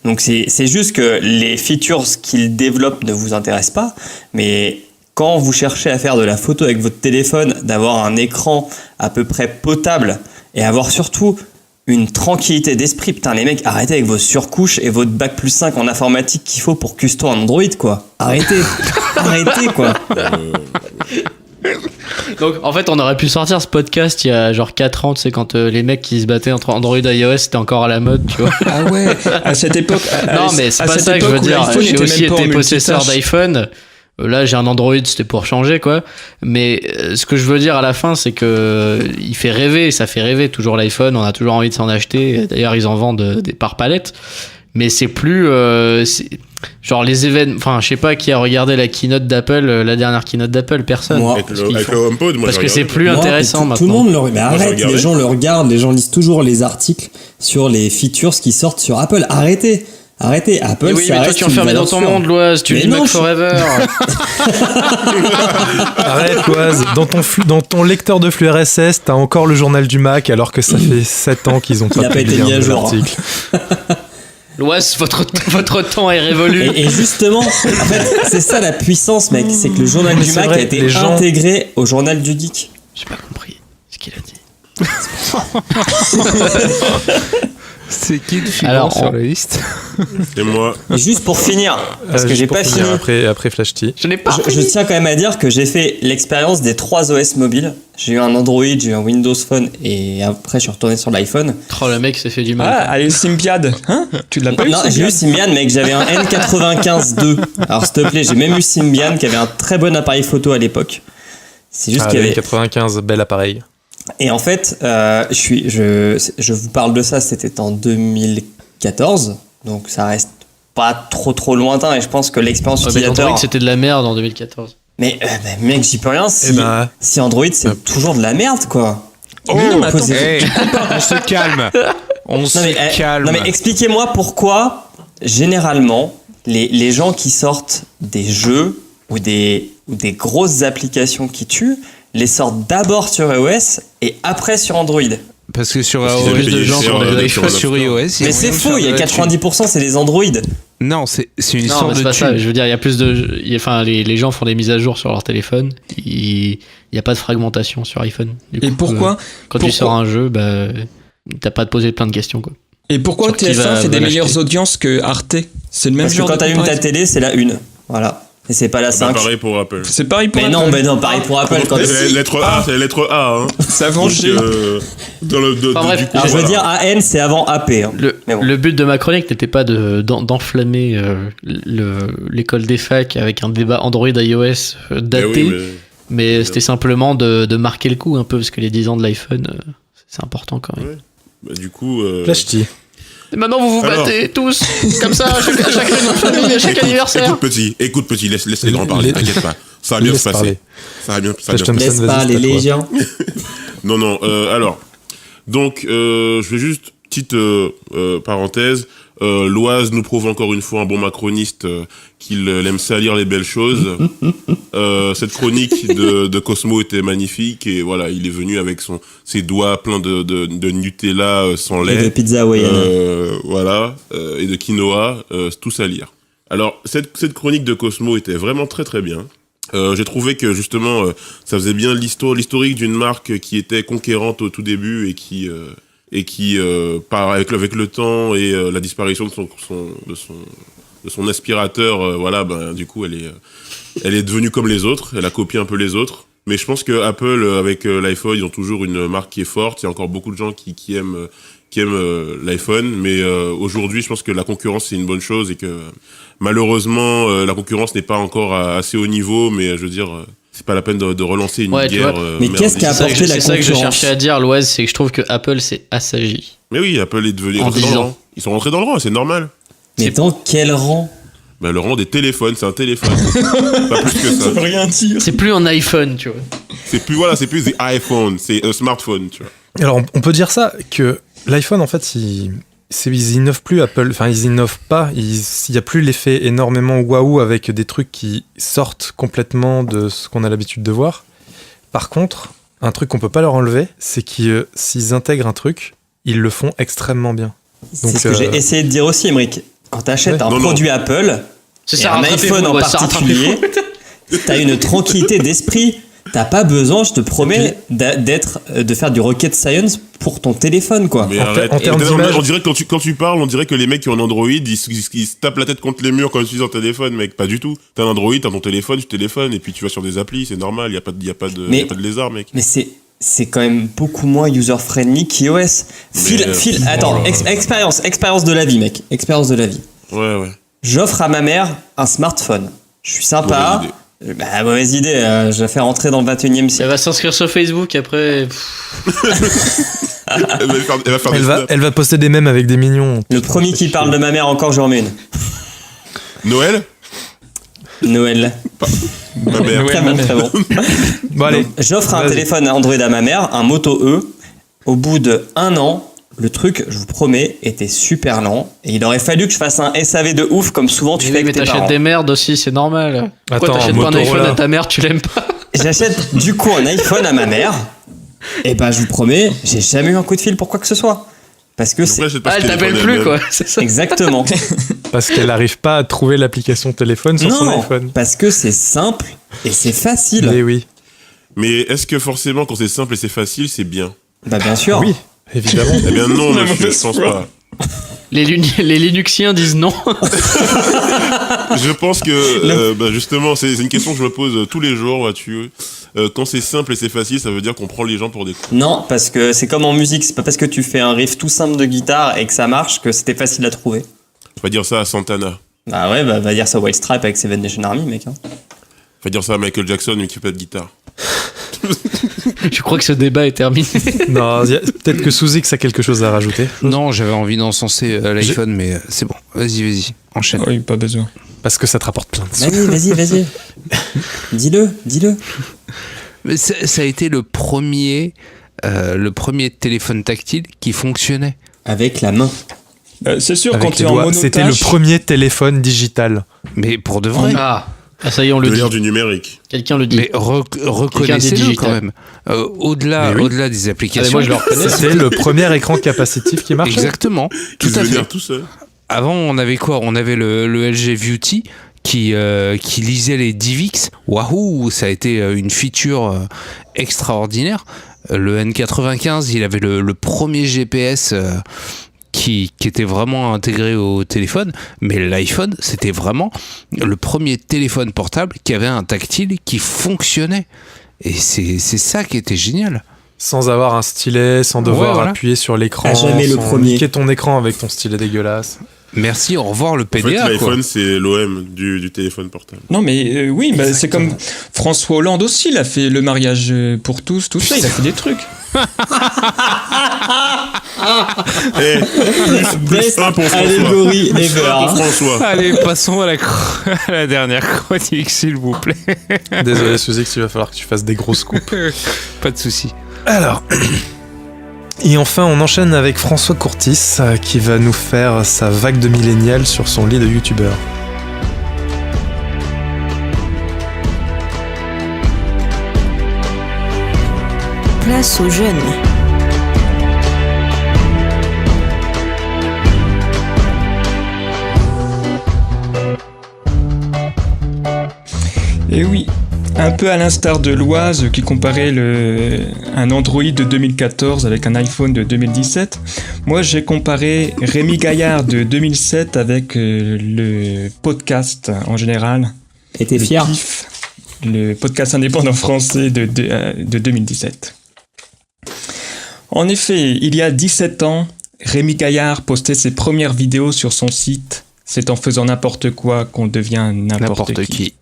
Speaker 9: Donc c'est juste que les features qu'il développe ne vous intéressent pas, mais quand vous cherchez à faire de la photo avec votre téléphone, d'avoir un écran à peu près potable et avoir surtout une tranquillité d'esprit. Putain, les mecs, arrêtez avec vos surcouches et votre bac plus 5 en informatique qu'il faut pour custo un Android, quoi. Arrêtez. Arrêtez, quoi.
Speaker 5: Donc, en fait, on aurait pu sortir ce podcast il y a genre 4 ans, tu sais, quand les mecs qui se battaient entre Android et iOS, c'était encore à la mode, tu vois.
Speaker 10: Ah ouais, à cette époque...
Speaker 5: Non, mais c'est pas ça que je veux dire. J'ai aussi été possesseur d'iPhone. Là, j'ai un Android, c'était pour changer, quoi. Mais ce que je veux dire à la fin, c'est que il fait rêver, ça fait rêver toujours l'iPhone. On a toujours envie de s'en acheter. D'ailleurs, ils en vendent des par palette. Mais c'est plus genre les événements. Enfin, je sais pas qui a regardé la keynote d'Apple, la dernière keynote d'Apple. Personne.
Speaker 4: Moi, avec le HomePod, moi,
Speaker 5: parce que c'est plus intéressant maintenant.
Speaker 9: Tout le monde le regarde. Mais arrête, les gens le regardent. Les gens lisent toujours les articles sur les features qui sortent sur Apple. Arrêtez, Apple,
Speaker 5: oui, mais toi tu es enfermé dans ton monde, Loise, tu dis Mac Forever.
Speaker 3: Arrête, Loise, dans ton lecteur de flux RSS, t'as encore le journal du Mac alors que ça fait 7 ans qu'ils ont pas publié un article.
Speaker 5: Loise, votre temps est révolu.
Speaker 9: Et justement, en fait, c'est ça la puissance, mec, c'est que le journal du Mac a été intégré au journal du Geek.
Speaker 5: J'ai pas compris ce qu'il a dit.
Speaker 7: C'est qui le suivant
Speaker 5: Alors,
Speaker 7: sur la liste?
Speaker 4: Et moi.
Speaker 8: Et juste pour finir, parce que j'ai pas fini.
Speaker 3: Après Flash-T.
Speaker 5: Je n'ai pas
Speaker 8: Je tiens quand même à dire que j'ai fait l'expérience des 3 OS mobiles. J'ai eu un Android, j'ai eu un Windows Phone et après je suis retourné sur l'iPhone.
Speaker 5: Oh, le mec s'est fait du mal.
Speaker 10: Ah, allez, Symbian. Hein? Tu l'as pas eu?
Speaker 8: Non, j'ai eu Symbian, mec, j'avais un N95-2. Alors s'il te plaît, j'ai même eu Symbian qui avait un très bon appareil photo à l'époque. C'est juste qu'il y avait...
Speaker 3: 95, bel appareil.
Speaker 8: Et en fait, je vous parle de ça, c'était en 2014, donc ça reste pas trop lointain et je pense que l'expérience utilisateur...
Speaker 5: Android, c'était de la merde en 2014.
Speaker 8: Mais mec, j'y peux rien si Android c'est toujours de la merde, quoi.
Speaker 7: Oh,
Speaker 8: non,
Speaker 7: attends, on se calme. On se calme.
Speaker 8: Non mais expliquez-moi pourquoi, généralement, les gens qui sortent des jeux ou des grosses applications qui tuent, les sortent d'abord sur iOS et après sur Android.
Speaker 7: Parce que sur
Speaker 4: Parce
Speaker 7: iOS,
Speaker 4: qu'ils avaient payé cher,
Speaker 7: sur iOS,
Speaker 8: mais c'est faux, il y a 90% c'est des Android.
Speaker 7: Non, c'est une
Speaker 5: Non,
Speaker 7: histoire
Speaker 5: mais c'est
Speaker 7: de
Speaker 5: pas ça.
Speaker 7: tube.
Speaker 5: Je veux dire, il y a plus de. Enfin, les gens font des mises à jour sur leur téléphone. Il n'y a pas de fragmentation sur iPhone. Du
Speaker 10: Et
Speaker 5: coup,
Speaker 10: pourquoi
Speaker 5: quand tu sors un jeu, bah, t'as pas à te poser plein de questions, quoi.
Speaker 10: Et pourquoi
Speaker 5: Sur qui
Speaker 10: TF1
Speaker 5: va
Speaker 10: fait des meilleures
Speaker 5: l'acheter.
Speaker 10: audiences que Arte? C'est le même
Speaker 8: Parce que
Speaker 10: genre
Speaker 8: quand
Speaker 10: de
Speaker 8: t'allumes ta
Speaker 10: comparaison.
Speaker 8: télé, c'est la 1. Voilà. Et c'est pas la 5.
Speaker 4: Pareil pour Apple.
Speaker 10: C'est pareil pour
Speaker 8: Mais
Speaker 10: Apple.
Speaker 8: non, pareil pour Apple. Quand
Speaker 4: C'est la lettre A, c'est la lettre A. Hein.
Speaker 10: Ça
Speaker 4: Donc,
Speaker 10: venge.
Speaker 5: Enfin, bref,
Speaker 4: du coup,
Speaker 8: Alors je veux
Speaker 4: voilà.
Speaker 8: dire, AN c'est avant AP. Hein. Mais bon.
Speaker 5: Le but de ma chronique n'était pas d'enflammer l'école des facs avec un débat Android iOS daté,
Speaker 4: Eh oui,
Speaker 5: mais c'était simplement de marquer le coup un peu, parce que les 10 ans de l'iPhone, c'est important quand même.
Speaker 4: Ouais. Bah, du coup.
Speaker 3: Flash-T.
Speaker 5: Et maintenant vous vous
Speaker 4: Alors.
Speaker 5: battez tous, comme ça, à chaque réunion de famille, à chaque anniversaire.
Speaker 4: Écoute petit, laisse-les en parler, t'inquiète pas. Ça va bien se passer. Ça va bien se passer.
Speaker 8: Laisse pas les légions.
Speaker 4: Non, alors. Donc, je vais juste, petite parenthèse. Loise nous prouve encore une fois un bon macroniste qu'il aime salir les belles choses. Cette chronique de Cosmo était magnifique et voilà, il est venu avec ses doigts pleins de Nutella sans lait.
Speaker 8: Et de pizza hawaïenne.
Speaker 4: Voilà, et de quinoa, tout salir. Alors, cette chronique de Cosmo était vraiment très très bien. J'ai trouvé que justement, ça faisait bien l'historique d'une marque qui était conquérante au tout début et qui avec le temps et la disparition de son aspirateur, voilà, ben du coup elle est devenue comme les autres, elle a copié un peu les autres. Mais je pense que Apple avec l'iPhone, ils ont toujours une marque qui est forte. Il y a encore beaucoup de gens qui aiment l'iPhone, mais aujourd'hui, je pense que la concurrence c'est une bonne chose et que malheureusement la concurrence n'est pas encore à assez haut niveau. Mais je veux dire, c'est pas la peine de relancer une guerre.
Speaker 8: Mais qu'est-ce qui a apporté la concurrence?
Speaker 5: C'est ça que je cherchais à dire, Loise, c'est que je trouve que Apple s'est assagi.
Speaker 4: Mais oui, Apple est devenu
Speaker 5: En
Speaker 4: rentré dans le
Speaker 5: 10 ans.
Speaker 4: rang. Ils sont rentrés dans le rang, c'est normal.
Speaker 8: Mais dans quel rang?
Speaker 4: Bah, le rang des téléphones, c'est un téléphone. Pas plus que ça.
Speaker 10: Ça veut rien dire.
Speaker 5: C'est plus un iPhone, tu vois.
Speaker 4: C'est plus des iPhone, c'est un smartphone, tu vois.
Speaker 3: Alors, on peut dire ça, que l'iPhone, en fait, ils innovent plus, Apple. Enfin, ils innovent pas. Il y a plus l'effet énormément waouh avec des trucs qui sortent complètement de ce qu'on a l'habitude de voir. Par contre, un truc qu'on peut pas leur enlever, c'est que s'ils intègrent un truc, ils le font extrêmement bien.
Speaker 8: C'est ce que j'ai essayé de dire aussi, Emmerich. Quand t'achètes un
Speaker 4: Non,
Speaker 8: produit Apple,
Speaker 5: C'est
Speaker 8: et
Speaker 5: ça,
Speaker 8: un
Speaker 5: rattrapez-vous,
Speaker 8: iPhone en
Speaker 5: ouais, ça,
Speaker 8: particulier, t'as une tranquillité d'esprit. T'as pas besoin, je te promets, de faire du rocket science pour ton téléphone, quoi.
Speaker 4: Mais
Speaker 3: En
Speaker 4: arrête.
Speaker 3: termes
Speaker 4: Et
Speaker 3: d'image-
Speaker 4: on dirait que quand tu parles, on dirait que les mecs qui ont un Android, ils se tapent la tête contre les murs quand ils utilisent un téléphone, mec. Pas du tout. T'as un Android, t'as ton téléphone, tu téléphones, et puis tu vas sur des applis, c'est normal, y a pas de lézard, mec.
Speaker 8: Mais c'est quand même beaucoup moins user-friendly qu'iOS. Attends, expérience de la vie, mec. Expérience de la vie.
Speaker 4: Ouais.
Speaker 8: J'offre à ma mère un smartphone. Je suis sympa. Mauvaise idée. Je la fais rentrer dans le 21e
Speaker 5: Elle
Speaker 8: siècle.
Speaker 5: va s'inscrire sur Facebook après.
Speaker 4: Elle va faire des snaps.
Speaker 3: Elle va poster des mèmes avec des mignons.
Speaker 8: Le premier qui parle de ma mère encore, j'en remets une.
Speaker 4: Noël
Speaker 8: Noël.
Speaker 4: Ma mère.
Speaker 8: Très bon, très bon.
Speaker 3: Bon, allez.
Speaker 8: Donc, j'offre un
Speaker 3: Vas-y.
Speaker 8: téléphone Android à ma mère, un Moto E. Au bout de 1 an, le truc, je vous promets, était super lent. Et il aurait fallu que je fasse un SAV de ouf, comme souvent tu fais
Speaker 5: Mais
Speaker 8: avec tes
Speaker 5: t'achètes
Speaker 8: parents.
Speaker 5: des merdes aussi, c'est normal. Pourquoi
Speaker 3: Attends,
Speaker 5: t'achètes pas un
Speaker 3: Motorola.
Speaker 5: iPhone à ta mère, tu l'aimes pas?
Speaker 8: J'achète du coup un iPhone à ma mère. Et ben, je vous promets, j'ai jamais eu un coup de fil pour quoi que ce soit. Parce que c'est...
Speaker 4: Pourquoi
Speaker 5: Ah, elle t'appelle plus, quoi. C'est ça.
Speaker 8: Exactement.
Speaker 3: Parce qu'elle n'arrive pas à trouver l'application téléphone sur son
Speaker 8: Non,
Speaker 3: iPhone.
Speaker 8: parce que c'est simple et c'est facile.
Speaker 3: Mais oui.
Speaker 4: Mais est-ce que forcément, quand c'est simple et c'est facile, c'est bien?
Speaker 8: Bah bien sûr.
Speaker 3: Oui, évidemment.
Speaker 4: Eh bien non,
Speaker 10: La
Speaker 4: monsieur,
Speaker 10: mauvaise
Speaker 4: je pense
Speaker 10: foi.
Speaker 4: pas.
Speaker 5: Les Linuxiens disent non.
Speaker 4: Je pense que justement, c'est une question que je me pose tous les jours. Vois-tu, quand c'est simple et c'est facile, ça veut dire qu'on prend les gens pour des cons.
Speaker 8: Non, parce que c'est comme en musique, c'est pas parce que tu fais un riff tout simple de guitare et que ça marche que c'était facile à trouver.
Speaker 4: Tu vas dire ça à Santana.
Speaker 8: Bah ouais, va dire ça à White Stripe avec Seven Nation Army, mec. Hein.
Speaker 4: Tu vas dire ça à Michael Jackson, mais qui fait pas de guitare.
Speaker 5: Je crois que ce débat est terminé.
Speaker 3: Non, peut-être que Sous-X a quelque chose à rajouter.
Speaker 7: Non, j'avais envie d'encenser l'iPhone, mais c'est bon. Vas-y, enchaîne.
Speaker 10: Oui, pas besoin.
Speaker 3: Parce que ça te rapporte plein de sous.
Speaker 8: Vas-y. Dis-le.
Speaker 7: Mais ça a été le premier téléphone tactile qui fonctionnait.
Speaker 8: Avec la main.
Speaker 10: C'est sûr,
Speaker 3: Avec
Speaker 10: quand tu es
Speaker 3: les
Speaker 10: en
Speaker 3: doigts.
Speaker 10: monotâche...
Speaker 3: C'était le premier téléphone digital.
Speaker 7: Mais pour de vrai.
Speaker 5: Ah, ça y est, on le
Speaker 4: De
Speaker 5: dit.
Speaker 4: l'ère du numérique.
Speaker 5: Quelqu'un le dit.
Speaker 7: Mais reconnaissez-le quand même. Au-delà des applications.
Speaker 5: Moi, je le reconnais.
Speaker 3: C'était le premier écran capacitif qui marchait.
Speaker 7: Exactement. Tout à fait.
Speaker 4: Tout seul.
Speaker 7: Avant, on avait quoi ? On avait le LG Beauty qui lisait les DivX. Waouh, ça a été une feature extraordinaire. Le N95, il avait le premier GPS qui était vraiment intégré au téléphone, mais l'iPhone, c'était vraiment le premier téléphone portable qui avait un tactile qui fonctionnait. Et c'est ça qui était génial.
Speaker 3: Sans avoir un stylet, sans devoir appuyer sur l'écran.
Speaker 8: À jamais le premier.
Speaker 3: Niquer ton écran avec ton stylet dégueulasse.
Speaker 7: Merci, au revoir le
Speaker 4: En
Speaker 7: PDA.
Speaker 4: fait, l'iPhone, c'est l'OM du téléphone portable.
Speaker 10: Non, mais oui, bah, c'est comme François Hollande aussi, il a fait le mariage pour tous, tout ça, il a fait des trucs.
Speaker 4: Plus simple pour François.
Speaker 8: Allégorie ever.
Speaker 4: Pour François.
Speaker 7: Allez, passons à la dernière chronique, s'il vous plaît.
Speaker 3: Désolé, Sous-X, il va falloir que tu fasses des grosses coupes.
Speaker 7: Pas de souci.
Speaker 3: Alors... Et enfin, on enchaîne avec François Courtis qui va nous faire sa vague de millénials sur son lit de youtubeur.
Speaker 2: Place aux jeunes.
Speaker 10: Et oui, un peu à l'instar de Loise qui comparait un Android de 2014 avec un iPhone de 2017, moi j'ai comparé Rémi Gaillard de 2007 avec le podcast en général.
Speaker 8: Et t'es fier ?
Speaker 10: Le podcast indépendant français de 2017. En effet, il y a 17 ans, Rémi Gaillard postait ses premières vidéos sur son site. C'est en faisant n'importe quoi qu'on devient n'importe qui.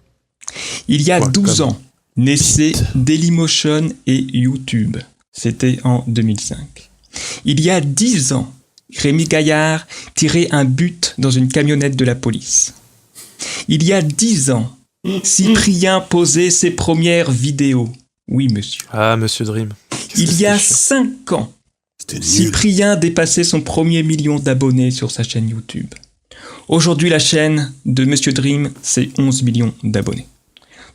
Speaker 10: Il y a 12 ans, naissaient Dailymotion et YouTube. C'était en 2005. Il y a 10 ans, Rémi Gaillard tirait un but dans une camionnette de la police. Il y a 10 ans, Cyprien posait ses premières vidéos. Oui, monsieur.
Speaker 3: Ah, monsieur Dream.
Speaker 10: Il y a 5 ans, Cyprien dépassait son premier million d'abonnés sur sa chaîne YouTube. Aujourd'hui, la chaîne de Monsieur Dream, c'est 11 millions d'abonnés.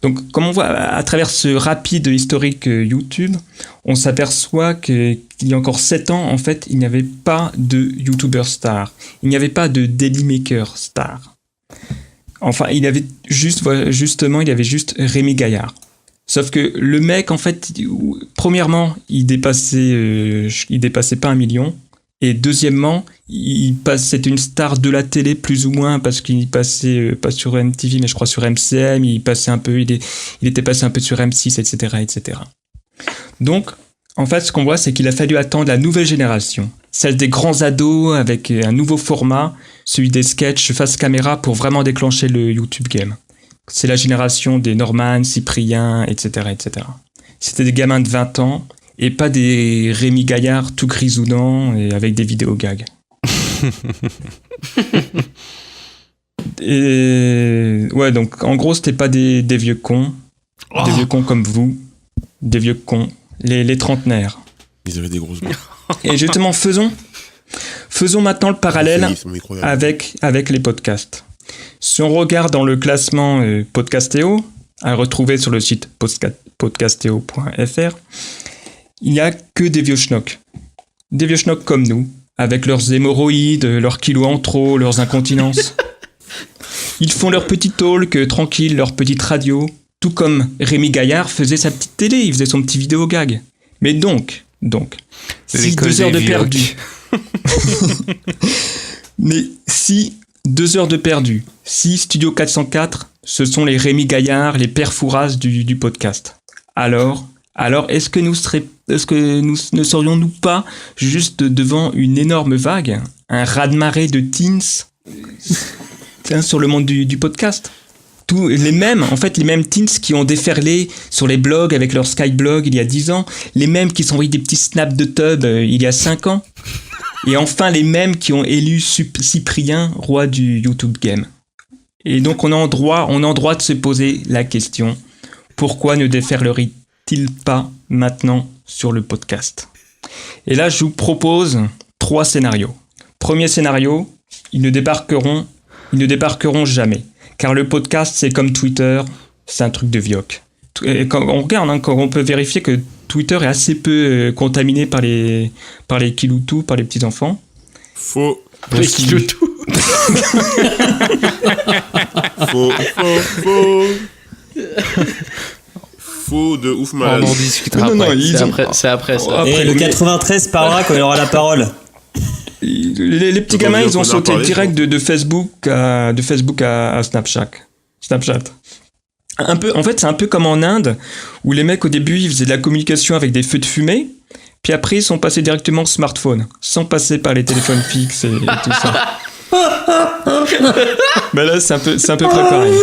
Speaker 10: Donc, comme on voit à travers ce rapide historique YouTube, on s'aperçoit qu'il y a encore 7 ans, en fait, il n'y avait pas de YouTuber star. Il n'y avait pas de Dailymaker star. Enfin, il avait juste Rémi Gaillard. Sauf que le mec, en fait, premièrement, il dépassait pas 1 million. Et deuxièmement, c'était une star de la télé plus ou moins parce qu'il passait pas sur MTV mais je crois sur MCM, il était passé un peu sur M6, etc. Donc, en fait, ce qu'on voit, c'est qu'il a fallu attendre la nouvelle génération, celle des grands ados avec un nouveau format, celui des sketchs face caméra pour vraiment déclencher le YouTube game. C'est la génération des Norman, Cyprien, etc. C'était des gamins de 20 ans. Et pas des Rémi Gaillard tout grisonnants et avec des vidéos gags. Et ouais, donc en gros, c'était pas des vieux cons. Des vieux cons comme vous. Des vieux cons. Les trentenaires.
Speaker 4: Ils avaient des grosses mains.
Speaker 10: Et justement, faisons maintenant le parallèle avec les podcasts. Si on regarde dans le classement Podcastéo, à retrouver sur le site podcastéo.fr, il n'y a que des vieux schnocks. Des vieux schnocks comme nous, avec leurs hémorroïdes, leurs kilos en trop, leurs incontinences. Ils font leur petit talk tranquille, leur petite radio, tout comme Rémi Gaillard faisait sa petite télé, il faisait son petit vidéo gag. Mais donc, si 2 heures de perdu, Mais si 2 heures de perdu, si Studio 404, ce sont les Rémi Gaillard, les pères Fouras du podcast, alors est-ce que nous ne serions-nous pas juste devant une énorme vague, un raz-de-marée de teens sur le monde du podcast? Tous les mêmes teens qui ont déferlé sur les blogs avec leur Skyblog il y a 10 ans, les mêmes qui sont envoyés des petits snaps de tub il y a 5 ans, et enfin les mêmes qui ont élu Cyprien roi du YouTube Game. Et donc on a en droit de se poser la question, pourquoi ne déferlerait-il pas maintenant sur le podcast? Et là je vous propose 3 scénarios. Premier scénario, ils ne débarqueront jamais. Car le podcast, c'est comme Twitter, c'est un truc de vioc. Et quand on regarde, quand on peut vérifier que Twitter est assez peu contaminé par les kiloutou, par les petits-enfants.
Speaker 4: Faux.
Speaker 5: Les kiloutou.
Speaker 4: Faux de ouf malade.
Speaker 7: On en discutera après.
Speaker 5: C'est après ça.
Speaker 9: Et le 93 parlera quand il aura la parole.
Speaker 10: Les petits gamins, ils ont sauté direct de Facebook à Snapchat. En fait, c'est un peu comme en Inde, où les mecs, au début, ils faisaient de la communication avec des feux de fumée, puis après, ils sont passés directement au smartphone, sans passer par les téléphones fixes et tout ça. Mais là, c'est à peu près pareil.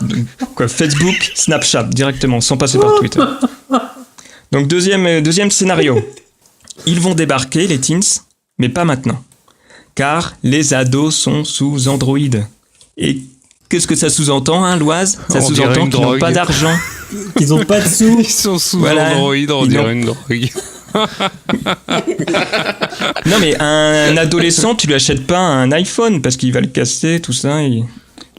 Speaker 10: Donc, Facebook, Snapchat, directement, sans passer par Twitter. Donc, deuxième scénario. Ils vont débarquer, les teens, mais pas maintenant. Car les ados sont sous Android. Et qu'est-ce que ça sous-entend, hein, Loise? Ça sous-entend qu'ils n'ont pas d'argent.
Speaker 9: Qu'ils n'ont pas de sous.
Speaker 7: Ils sont sous Android, on dirait une drogue.
Speaker 10: Non, mais un adolescent, tu lui achètes pas un iPhone parce qu'il va le casser, tout ça.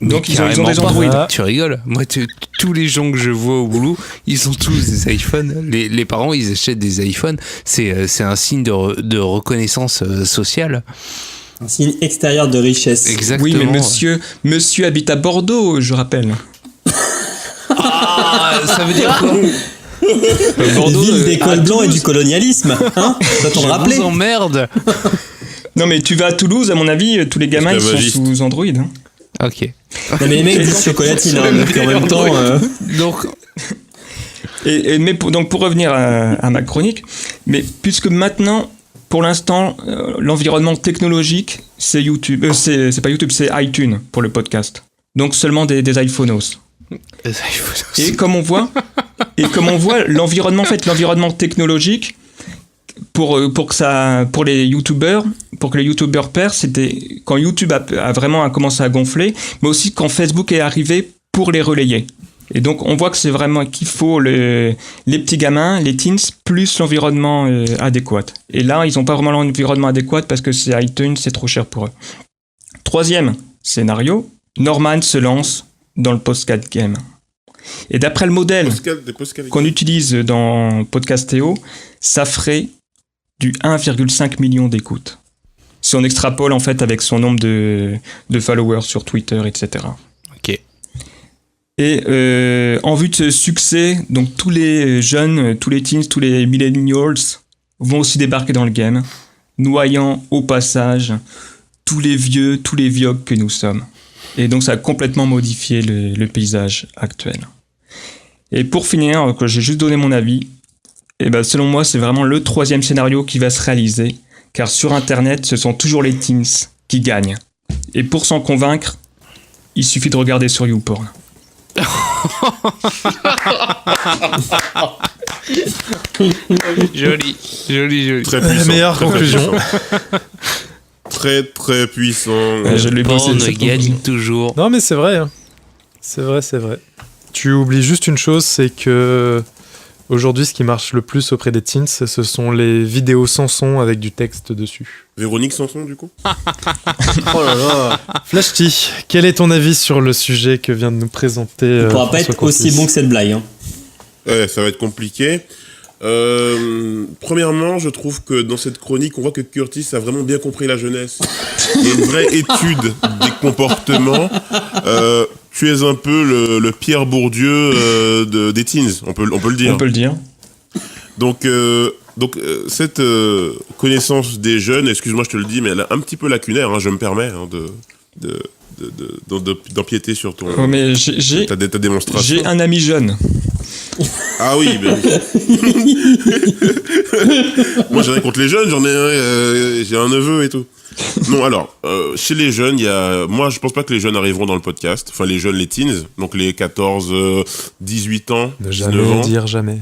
Speaker 10: Donc ils ont des Android.
Speaker 7: Tu rigoles. Moi, tous les gens que je vois au boulot, ils ont tous des iPhones. Les parents, ils achètent des iPhones. C'est un signe de reconnaissance sociale.
Speaker 9: Un signe extérieur de richesse.
Speaker 7: Exactement.
Speaker 10: Oui, mais monsieur habite à Bordeaux, je rappelle.
Speaker 7: Ah, ça veut dire quoi?
Speaker 9: Bordeaux, ville des cols blancs et du colonialisme. Hein, doit-on le rappeler?
Speaker 7: Emmerde.
Speaker 10: Non, mais tu vas à Toulouse, à mon avis, tous les gamins ils sont sous Android. Hein.
Speaker 7: Ok.
Speaker 9: Non, mais les mecs disent chocolatine, hein, donc en même temps.
Speaker 7: Donc.
Speaker 10: Donc pour revenir à ma chronique, mais puisque maintenant, pour l'instant, l'environnement technologique, c'est YouTube, c'est pas YouTube, c'est iTunes pour le podcast. Donc seulement des iPhones. Et comme on voit, l'environnement technologique pour que les youtubeurs percent, c'était quand YouTube a vraiment commencé à gonfler, mais aussi quand Facebook est arrivé pour les relayer. Et donc on voit que c'est vraiment qu'il faut les petits gamins, les teens, plus l'environnement adéquat. Et là, ils n'ont pas vraiment l'environnement adéquat parce que c'est iTunes, c'est trop cher pour eux. Troisième scénario, Norman se lance dans le podcast game. Et d'après le modèle qu'on utilise dans Podcastéo, ça ferait du 1,5 million d'écoutes. Si on extrapole en fait avec son nombre de followers sur Twitter, etc.
Speaker 7: Ok.
Speaker 10: Et en vue de ce succès, donc tous les jeunes, tous les teens, tous les millennials vont aussi débarquer dans le game, noyant au passage tous les viogs que nous sommes. Et donc ça a complètement modifié le paysage actuel. Et pour finir, j'ai juste donné mon avis, et ben selon moi c'est vraiment le troisième scénario qui va se réaliser, car sur internet ce sont toujours les teens qui gagnent. Et pour s'en convaincre, il suffit de regarder sur YouPorn.
Speaker 7: Joli.
Speaker 4: Très puissant.
Speaker 3: Meilleure conclusion.
Speaker 4: Très très puissant.
Speaker 10: Je l'ai bossé.
Speaker 7: Porn gagne toujours.
Speaker 3: Non, mais c'est vrai. Hein. C'est vrai. Tu oublies juste une chose, c'est que aujourd'hui, ce qui marche le plus auprès des teens, ce sont les vidéos sans son avec du texte dessus.
Speaker 4: Véronique Sanson, du coup.
Speaker 3: Oh là là. Flashty, quel est ton avis sur le sujet que vient de nous présenter
Speaker 9: Il ne pourra pas être aussi bon que cette blague. Hein.
Speaker 4: Ouais, ça va être compliqué. Premièrement, je trouve que dans cette chronique, on voit que Curtis a vraiment bien compris la jeunesse. Il y a une vraie étude des comportements. Tu es un peu le Pierre Bourdieu des teens, on peut le dire.
Speaker 10: On peut le dire.
Speaker 4: Donc, Donc cette connaissance des jeunes, excuse-moi je te le dis, mais elle est un petit peu lacunaire, hein, je me permets d'empiéter sur ton ta démonstration.
Speaker 10: J'ai un ami jeune.
Speaker 4: Ah oui, ben... Moi j'ai rien contre les jeunes, j'ai un neveu et tout. Non, alors, chez les jeunes, moi je pense pas que les jeunes arriveront dans le podcast, enfin les jeunes, les teens, donc les 14, 18 ans,
Speaker 3: Ne
Speaker 4: 19
Speaker 3: jamais
Speaker 4: ans.
Speaker 3: dire jamais.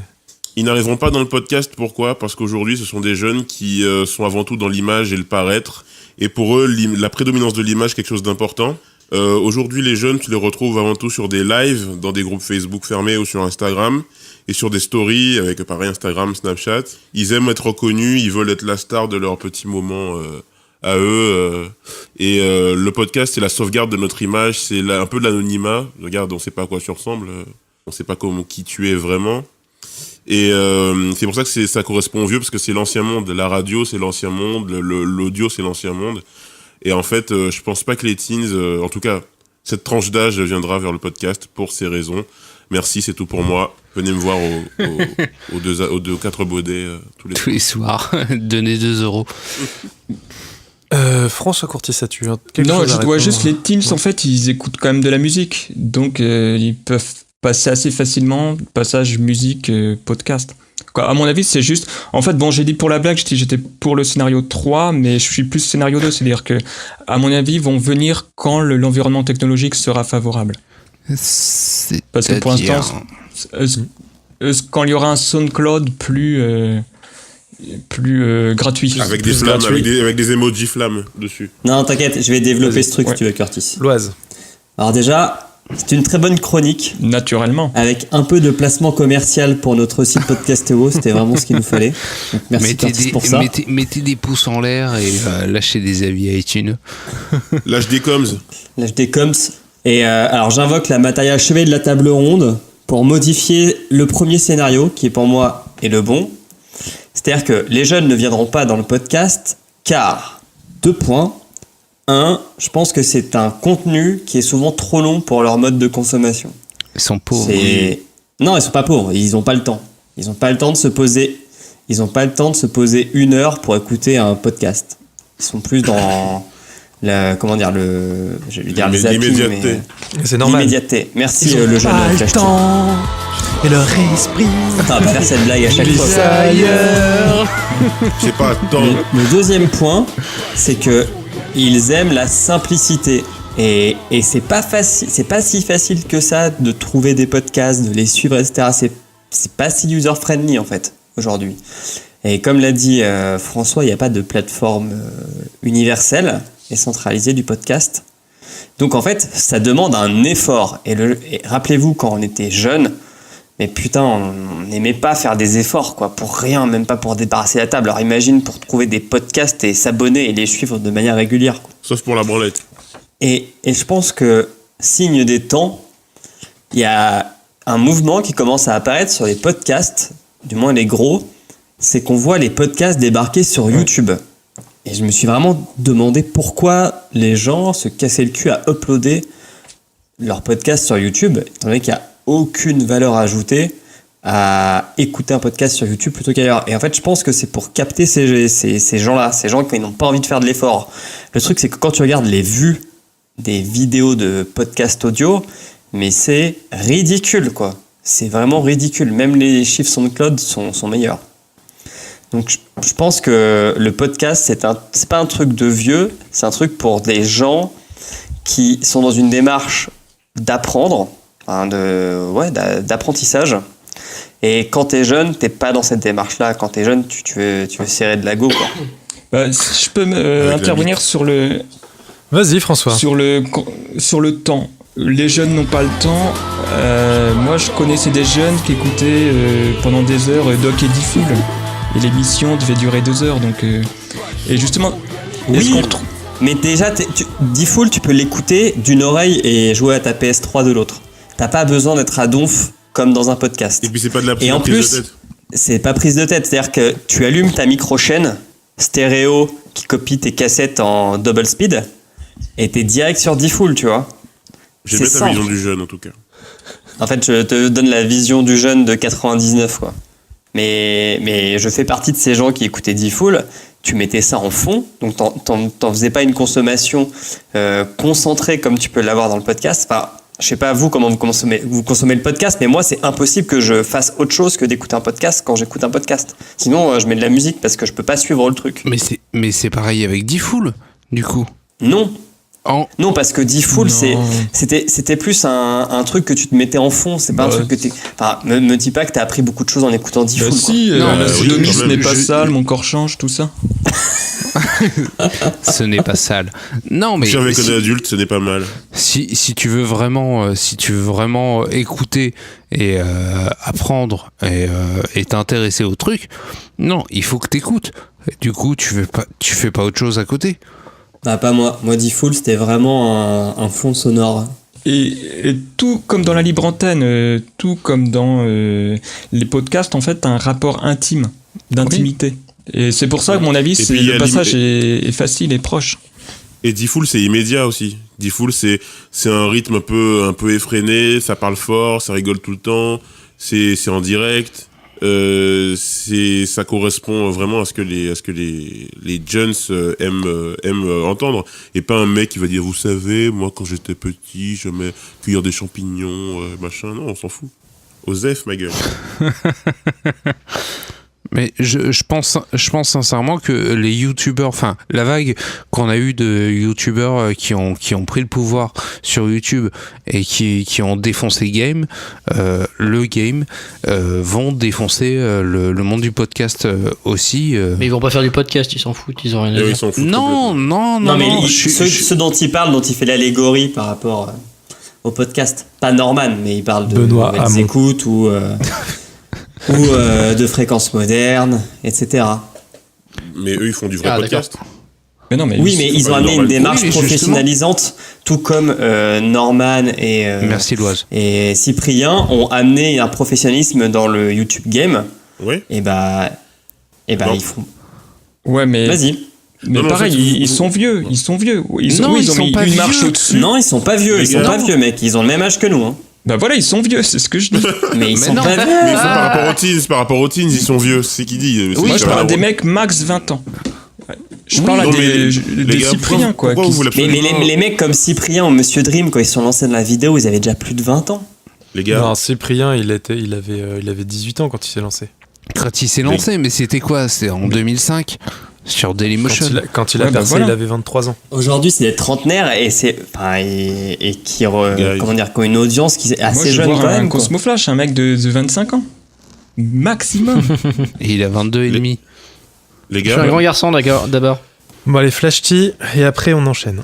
Speaker 4: Ils n'arriveront pas dans le podcast, pourquoi ? Parce qu'aujourd'hui, ce sont des jeunes qui sont avant tout dans l'image et le paraître. Et pour eux, la prédominance de l'image, quelque chose d'important. Aujourd'hui, les jeunes, tu les retrouves avant tout sur des lives, dans des groupes Facebook fermés ou sur Instagram, et sur des stories, avec pareil Instagram, Snapchat. Ils aiment être reconnus, ils veulent être la star de leur petit moment à eux. Et le podcast, c'est la sauvegarde de notre image, c'est un peu de l'anonymat. Regarde, on sait pas à quoi tu ressembles, on sait pas qui tu es vraiment. Et c'est pour ça que ça correspond au vieux, parce que c'est l'ancien monde. La radio, c'est l'ancien monde. L'audio, c'est l'ancien monde. Et en fait, je pense pas que les teens, en tout cas, cette tranche d'âge viendra vers le podcast pour ces raisons. Merci, c'est tout pour moi. Venez me voir aux 4 Baudets
Speaker 7: tous les soirs. Donnez 2 €.
Speaker 3: François Courtis-Satu.
Speaker 10: Non, je vois juste les teens, en fait, ils écoutent quand même de la musique. Donc, ils peuvent passer assez facilement, passage musique, podcast. Quoi, à mon avis, c'est juste... En fait, bon, j'ai dit pour la blague, j'étais pour le scénario 3, mais je suis plus scénario 2. C'est-à-dire que, à mon avis, ils vont venir quand l'environnement technologique sera favorable. Parce que pour l'instant, quand il y aura un SoundCloud plus gratuit.
Speaker 4: Avec des flammes, avec des emojis flammes dessus.
Speaker 9: Non, t'inquiète, je vais développer ce truc si tu veux, Curtis.
Speaker 3: Loise.
Speaker 9: Alors déjà... C'est une très bonne chronique.
Speaker 10: Naturellement.
Speaker 9: Avec un peu de placement commercial pour notre site Podcastéo, c'était vraiment ce qu'il nous fallait. Donc merci Curtis pour ça.
Speaker 7: Mettez des pouces en l'air et lâchez des avis à iTunes.
Speaker 4: Lâche des coms.
Speaker 9: Lâche des coms. Et alors j'invoque la matériel chevalier de la table ronde pour modifier le premier scénario qui pour moi est le bon. C'est-à-dire que les jeunes ne viendront pas dans le podcast car, 2 points. 1, je pense que c'est un contenu qui est souvent trop long pour leur mode de consommation.
Speaker 7: Ils sont pauvres.
Speaker 9: Non, ils sont pas pauvres, ils n'ont pas le temps. Ils n'ont pas le temps de se poser. Ils n'ont pas le temps de se poser 1 heure pour écouter un podcast. Ils sont plus dans je vais dire les
Speaker 4: l'immédiateté.
Speaker 3: C'est normal.
Speaker 9: L'immédiateté. Merci le jeune
Speaker 3: le temps et leur esprit.
Speaker 9: Attends, on va faire cette blague à chaque fois.
Speaker 4: J'ai pas le temps.
Speaker 9: Le deuxième point, c'est que ils aiment la simplicité et c'est pas facile, c'est pas si facile que ça de trouver des podcasts, de les suivre, etc. C'est pas si user friendly en fait aujourd'hui. Et comme l'a dit François, il n'y a pas de plateforme universelle et centralisée du podcast. Donc en fait, ça demande un effort. Et rappelez-vous quand on était jeune, mais putain, on n'aimait pas faire des efforts, quoi, pour rien, même pas pour débarrasser la table. Alors imagine pour trouver des podcasts et s'abonner et les suivre de manière régulière, quoi.
Speaker 4: Sauf pour la branlette.
Speaker 9: Et je pense que, signe des temps, il y a un mouvement qui commence à apparaître sur les podcasts, du moins les gros, c'est qu'on voit les podcasts débarquer sur YouTube. Et je me suis vraiment demandé pourquoi les gens se cassaient le cul à uploader leurs podcasts sur YouTube, étant donné qu'il n'y a aucune valeur ajoutée à écouter un podcast sur YouTube plutôt qu'ailleurs. Et en fait, je pense que c'est pour capter ces gens-là, ces gens qui n'ont pas envie de faire de l'effort. Le truc, c'est que quand tu regardes les vues des vidéos de podcast audio, mais c'est ridicule, quoi. C'est vraiment ridicule. Même les chiffres SoundCloud sont meilleurs. Donc, je pense que le podcast, c'est pas un truc de vieux, c'est un truc pour des gens qui sont dans une démarche d'apprendre, d'apprentissage. Et quand t'es jeune, t'es pas dans cette démarche-là. Quand t'es jeune, tu veux serrer de la go, quoi.
Speaker 10: Si je peux intervenir sur le...
Speaker 3: Vas-y, François.
Speaker 10: Sur le temps. Les jeunes n'ont pas le temps. Moi, je connaissais des jeunes qui écoutaient pendant des heures Doc et Diffoul. Et l'émission devait durer 2 heures. Donc, et justement...
Speaker 9: Oui, mais déjà, Diffoul, tu peux l'écouter d'une oreille et jouer à ta PS3 de l'autre. T'as pas besoin d'être à donf comme dans un podcast.
Speaker 4: Et puis c'est pas de la prise
Speaker 9: de tête. Et en plus, c'est pas prise de tête. C'est-à-dire que tu allumes ta micro-chaîne stéréo qui copie tes cassettes en double speed et t'es direct sur Diffoul, tu vois.
Speaker 4: J'ai bien ta vision du jeune, en tout cas.
Speaker 9: En fait, je te donne la vision du jeune de 99, quoi.
Speaker 8: Mais je fais partie de ces gens qui écoutaient D-Fool. Tu mettais ça en fond, donc t'en faisais pas une consommation concentrée comme tu peux l'avoir dans le podcast. Enfin, je sais pas vous comment vous consommez le podcast, mais moi c'est impossible que je fasse autre chose que d'écouter un podcast quand j'écoute un podcast. Sinon je mets de la musique parce que je peux pas suivre le truc.
Speaker 7: Mais c'est pareil avec D-Fool, du coup.
Speaker 8: Non. Non, parce que D-Fool, c'était plus un truc que tu te mettais en fond. C'est pas un truc que tu. Enfin, me dis pas que t'as appris beaucoup de choses en écoutant D-Fool.
Speaker 10: Si, ce n'est pas sale, mon corps change, tout ça.
Speaker 7: Ce n'est pas sale. Non, mais.
Speaker 4: Avec un adulte, ce n'est pas mal.
Speaker 7: Si tu veux vraiment écouter et apprendre et t'intéresser au truc, non, il faut que t'écoutes. Du coup, tu fais pas autre chose à côté.
Speaker 8: Ah, pas moi. Moi, D-Fool, c'était vraiment un fond sonore.
Speaker 10: Et tout comme dans la libre antenne, tout comme dans les podcasts, en fait, t'as un rapport intime, d'intimité. Oui. Et c'est pour ça que, à mon avis, le passage est facile et proche.
Speaker 4: Et D-Fool, c'est immédiat aussi. D-Fool, c'est un rythme un peu effréné, ça parle fort, ça rigole tout le temps, c'est en direct. Ça correspond vraiment à ce que les jeunes aiment entendre, et pas un mec qui va dire vous savez moi quand j'étais petit j'aimais cueillir des champignons machin. Non, on s'en fout. Osef, ma gueule.
Speaker 7: Mais je pense sincèrement que les youtubeurs, enfin la vague qu'on a eu de youtubeurs qui ont pris le pouvoir sur YouTube et qui ont défoncé le game, vont défoncer le monde du podcast aussi.
Speaker 5: Mais ils vont pas faire du podcast, ils s'en foutent, ils ont rien à dire.
Speaker 4: Ils s'en foutent
Speaker 7: non,
Speaker 8: mais ceux dont il parle, dont il fait l'allégorie par rapport au podcast, pas Norman, mais il parle de nouvelles écoutes ou de fréquences modernes, etc.
Speaker 4: Mais eux, ils font du vrai podcast.
Speaker 10: Mais non, mais
Speaker 8: oui, mais ils ont amené une démarche professionnalisante, tout comme Norman
Speaker 7: Merci Loise.
Speaker 8: Et Cyprien ont amené un professionnalisme dans le YouTube game.
Speaker 4: Oui.
Speaker 8: Et bah ils font.
Speaker 10: Ouais, mais.
Speaker 8: Vas-y.
Speaker 10: Mais non, pareil, ils sont vieux. Ils ont mis une marche au-dessus.
Speaker 8: Non, ils sont pas vieux. Ils sont pas vieux, mec. Ils ont le même âge que nous. Hein.
Speaker 10: Bah voilà, ils sont vieux, c'est ce que je dis.
Speaker 8: Mais ils sont pas vieux.
Speaker 4: Mais par rapport aux teens, ils sont vieux. C'est qui dit.
Speaker 10: Moi, je parle des mecs max 20 ans. Je parle des Cypriens, quoi.
Speaker 8: Mais les mecs comme Cyprien ou Monsieur Dream, quand ils sont lancés dans la vidéo, ils avaient déjà plus de 20 ans.
Speaker 3: Les gars. Non, Cyprien, il avait 18 ans quand il s'est lancé.
Speaker 7: Quand il s'est lancé, mais c'était quoi? C'était en 2005 sur Dailymotion.
Speaker 3: Quand il a percé, il avait 23 ans.
Speaker 8: Aujourd'hui, c'est des trentenaires et qui ont une audience qui est assez jeune quand même.
Speaker 10: Un Cosmo Flash, un mec de 25 ans. Maximum.
Speaker 7: Et il a 22 et demi.
Speaker 4: Les gars.
Speaker 5: Je suis un grand garçon d'abord.
Speaker 3: Bon, allez, Flash T, et après on enchaîne.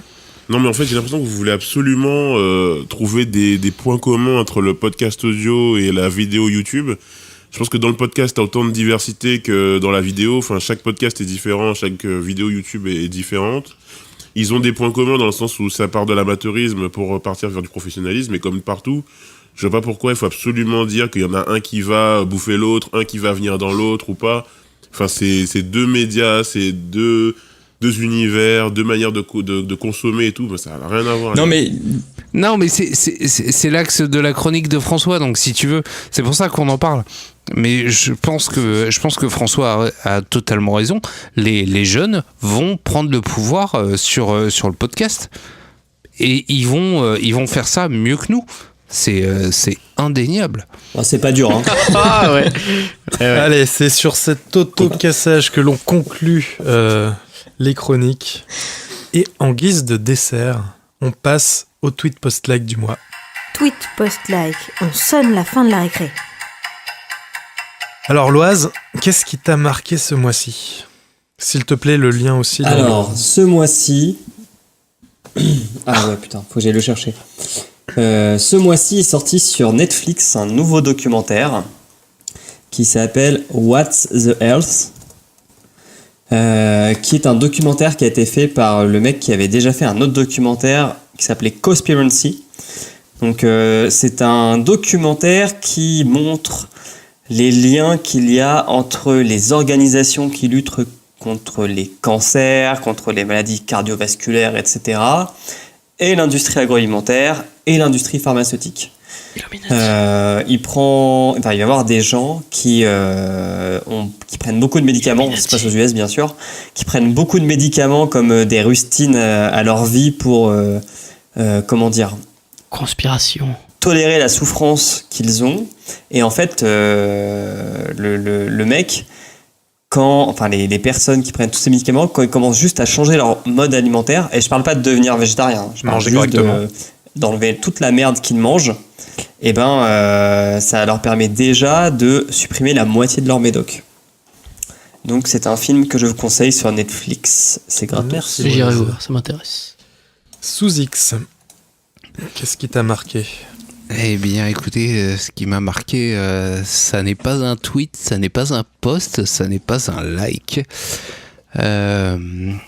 Speaker 4: Non, mais en fait, j'ai l'impression que vous voulez absolument trouver des points communs entre le podcast audio et la vidéo YouTube. Je pense que dans le podcast, t'as autant de diversité que dans la vidéo. Enfin, chaque podcast est différent, chaque vidéo YouTube est différente. Ils ont des points communs dans le sens où ça part de l'amateurisme pour partir vers du professionnalisme. Et comme partout, je vois pas pourquoi il faut absolument dire qu'il y en a un qui va bouffer l'autre, un qui va venir dans l'autre ou pas. Enfin, c'est deux médias, c'est deux univers, deux manières de consommer et tout. Ben, ça n'a rien à voir.
Speaker 7: Non, mais c'est l'axe de la chronique de François. Donc, si tu veux, c'est pour ça qu'on en parle. Mais je pense que François a totalement raison. Les jeunes vont prendre le pouvoir sur le podcast et ils vont faire ça mieux que nous. C'est indéniable.
Speaker 8: Oh, c'est pas dur, hein.
Speaker 5: Ah ouais.
Speaker 3: Allez, c'est sur cet auto-cassage que l'on conclut les chroniques. Et en guise de dessert, on passe au tweet post-like du mois.
Speaker 2: Tweet post-like, on sonne la fin de la récré.
Speaker 3: Alors Loise, qu'est-ce qui t'a marqué ce mois-ci? S'il te plaît, le lien aussi.
Speaker 8: Alors, ce mois-ci... Ah ouais, putain, faut que j'aille le chercher. Ce mois-ci est sorti sur Netflix un nouveau documentaire qui s'appelle What's the Health, qui est un documentaire qui a été fait par le mec qui avait déjà fait un autre documentaire qui s'appelait Cowspiracy. Donc c'est un documentaire qui montre les liens qu'il y a entre les organisations qui luttent contre les cancers, contre les maladies cardiovasculaires, etc., et l'industrie agroalimentaire et l'industrie pharmaceutique. il va y avoir des gens qui prennent beaucoup de médicaments, ça se passe aux US bien sûr, qui prennent beaucoup de médicaments comme des rustines à leur vie pour,
Speaker 5: conspiration.
Speaker 8: Tolérer la souffrance qu'ils ont. Et en fait, le mec, les personnes qui prennent tous ces médicaments, quand ils commencent juste à changer leur mode alimentaire, et je parle pas de devenir végétarien, je parle juste d'enlever toute la merde qu'ils mangent, et ça leur permet déjà de supprimer la moitié de leur médoc. Donc c'est un film que je vous conseille sur Netflix, c'est gratos.
Speaker 3: Merci.
Speaker 5: J'irai voir, ça m'intéresse.
Speaker 3: Sous X, qu'est-ce qui t'a marqué ?
Speaker 7: Eh bien, écoutez, ce qui m'a marqué, ça n'est pas un tweet, ça n'est pas un post, ça n'est pas un like.